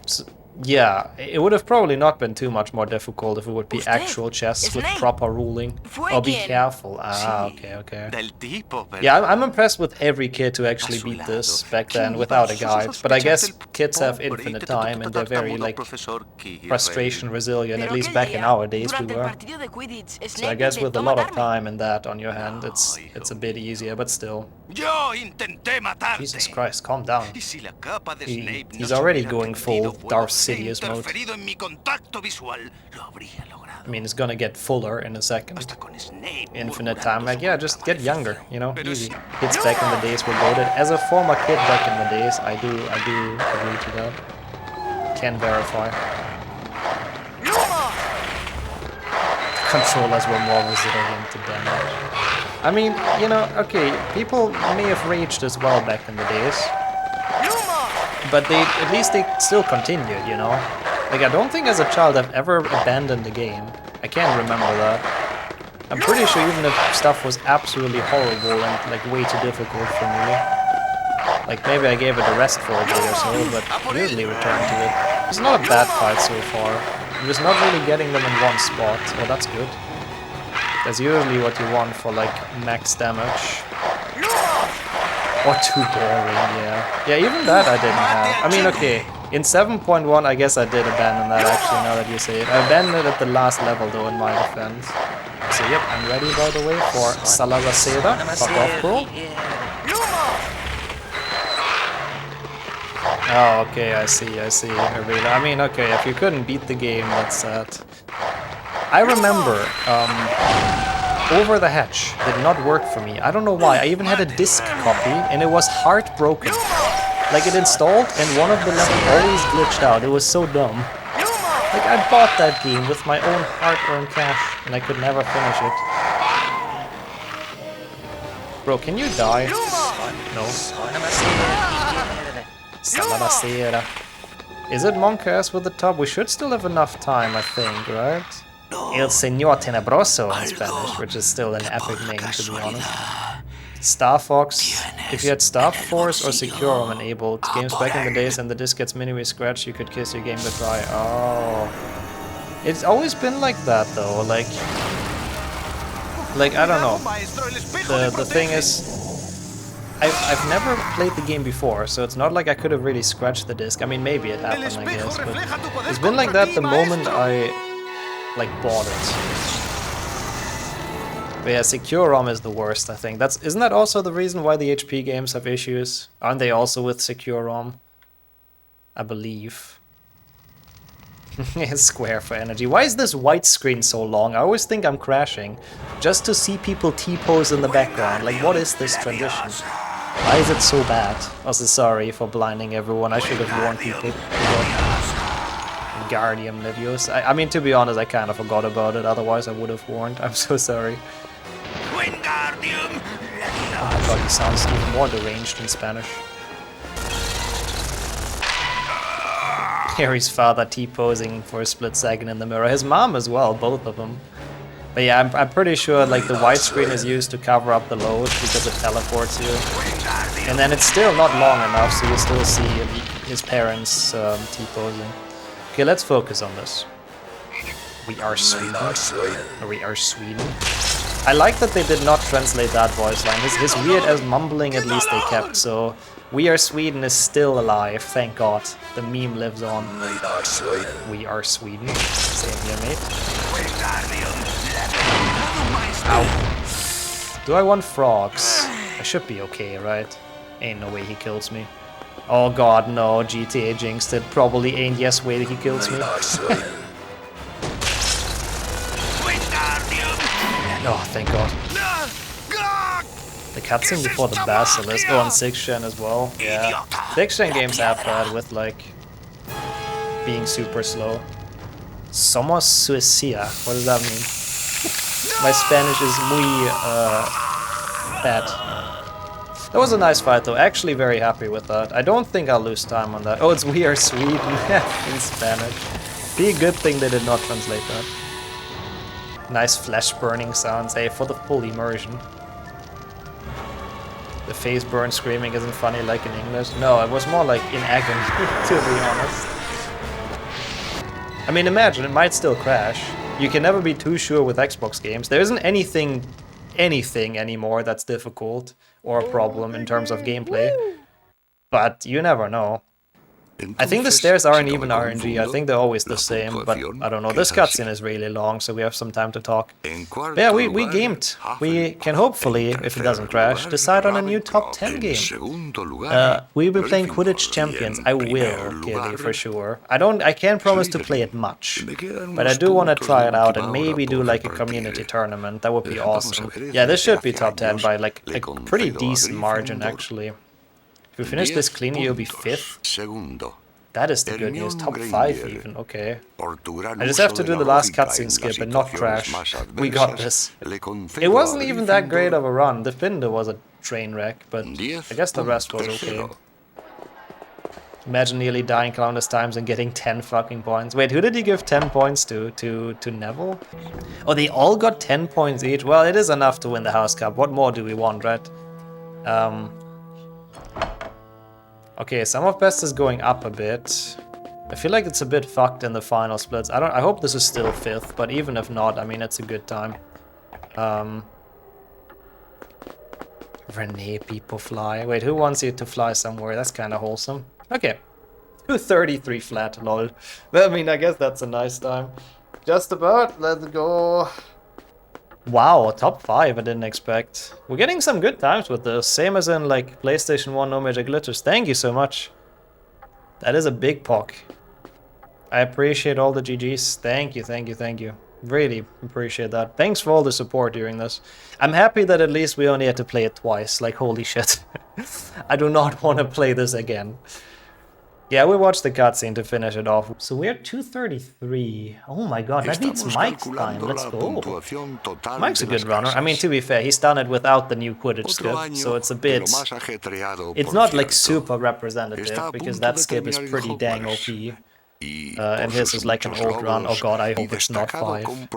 So, yeah, it would have probably not been too much more difficult if it would be actual chess with proper ruling. Oh, be careful. Ah, okay. Yeah, I'm impressed with every kid who actually beat this back then without a guide. But I guess kids have infinite time and they're very, like, frustration resilient. At least back in our days we were. So I guess with a lot of time and that on your hand, it's a bit easier, but still. Jesus Christ, calm down. He's already going full Darth Sidious mode. I mean, it's gonna get fuller in a second. Infinite time, like, yeah, just get younger, you know, easy. Kids back in the days were goated. As a former kid back in the days, I do agree to that. Can verify. Controllers were more resilient to damage. I mean, you know, okay, people may have raged as well back in the days. But at least they still continued, you know? Like, I don't think as a child I've ever abandoned the game. I can't remember that. I'm pretty sure even if stuff was absolutely horrible and, like, way too difficult for me. Like, maybe I gave it a rest for a day or so, but usually returned to it. It's not a bad fight so far. I'm just not really getting them in one spot. Well, that's good. That's usually what you want for, like, max damage. Or too boring, yeah. Yeah, even that I didn't have. I mean, okay, in 7.1 I guess I did abandon that actually, now that you say it. I abandoned it at the last level though, in my defense. So yep, I'm ready by the way for Salazar. Fuck off, bro. Oh, okay, I see. I mean, okay, if you couldn't beat the game, that's sad. I remember Over the Hatch did not work for me. I don't know why. I even had a disc copy and it was heartbroken. Like it installed and one of the levels always glitched out. It was so dumb. Like I bought that game with my own hard-earned cash and I could never finish it. Bro, can you die? No. Is it Monkass with the top? We should still have enough time, I think, right? El Señor Tenebroso in Spanish, which is still an epic name, to be honest. Star Fox. If you had Star Force or Secure enabled, games back in the days and the disc gets minimally scratched, you could kiss your game goodbye. Oh. It's always been like that, though. Like I don't know. The thing is, I've never played the game before, so it's not like I could have really scratched the disc. I mean, maybe it happened, I guess, but it's been like that the moment I like bought it. But yeah, Secure ROM is the worst, I think. Isn't that also the reason why the HP games have issues? Aren't they also with Secure ROM? I believe. Square for energy. Why is this white screen so long? I always think I'm crashing. Just to see people T-pose in the background. Like, what is this transition? Why is it so bad? Also, sorry for blinding everyone. I should have warned people. Guardian Leviosa. I mean, to be honest, I kind of forgot about it. Otherwise, I would have warned. I'm so sorry. Oh my god, he sounds even more deranged in Spanish. Harry's father T-posing for a split second in the mirror. His mom as well, both of them. But yeah, I'm pretty sure like the widescreen is used to cover up the load because it teleports you. And then it's still not long enough, so you still see his parents T-posing. Okay, let's focus on this. We are Sweden. We are Sweden. I like that they did not translate that voice line. His weird as mumbling at least they kept, so we are Sweden is still alive, thank god. The meme lives on. We are Sweden. Same here, mate. Ow. Do I want frogs? I should be okay, right? Ain't no way he kills me. Oh god, no, GTA jinxed it. Probably ain't yes way that he kills me. Oh, thank god. The cutscene before the Basilisk. Oh, on 6th gen as well. Yeah. 6th gen games have that with, like, being super slow. Somos suicida. What does that mean? My Spanish is muy, bad. That was a nice fight, though. Actually very happy with that. I don't think I'll lose time on that. Oh, it's We Are Sweden in Spanish. Be a good thing they did not translate that. Nice flesh burning sounds, hey, for the full immersion. The face burn screaming isn't funny like in English. No, it was more like in agony, to be honest. I mean, imagine, it might still crash. You can never be too sure with Xbox games. There isn't anything anymore that's difficult or a problem in terms of gameplay. But you never know. I think the stairs aren't even RNG, I think they're always the same, but I don't know, this cutscene is really long, so we have some time to talk. But yeah, we gamed. We can hopefully, if it doesn't crash, decide on a new top 10 game. We'll be playing Quidditch Champions, I will, Gilly, for sure. I can't promise to play it much, but I do want to try it out and maybe do like a community tournament, that would be awesome. Yeah, this should be top 10 by like a pretty decent margin, actually. If we finish this cleanly, you'll be 5th. That is the good news. Top 5 even, okay. I just have to do the last cutscene skip and not crash. We got this. It wasn't even that great of a run. The Finder was a train wreck, but I guess the rest was okay. Imagine nearly dying countless times and getting 10 fucking points. Wait, who did he give 10 points to? To Neville? Oh, they all got 10 points each? Well, it is enough to win the House Cup. What more do we want, right? Okay, Sum of Best is going up a bit. I feel like it's a bit fucked in the final splits. I hope this is still 5th, but even if not, I mean, it's a good time. Renee people fly. Wait, who wants you to fly somewhere? That's kind of wholesome. Okay. 233 flat, lol. I mean, I guess that's a nice time. Just about, let's go. Wow, top 5 I didn't expect. We're getting some good times with this. Same as in like PlayStation 1 No Major Glitches. Thank you so much. That is a big POC. I appreciate all the GGs. Thank you, thank you, thank you. Really appreciate that. Thanks for all the support during this. I'm happy that at least we only had to play it twice. Like, holy shit. I do not want to play this again. Yeah, we watched the cutscene to finish it off. So we're 233. Oh my god, that beats Mike's time. Let's go. Mike's a good runner. I mean, to be fair, he's done it without the new Quidditch skip, so it's a bit... It's not like super representative, because that skip is pretty dang OP. And his is like an old run. Oh god, I hope it's not 5.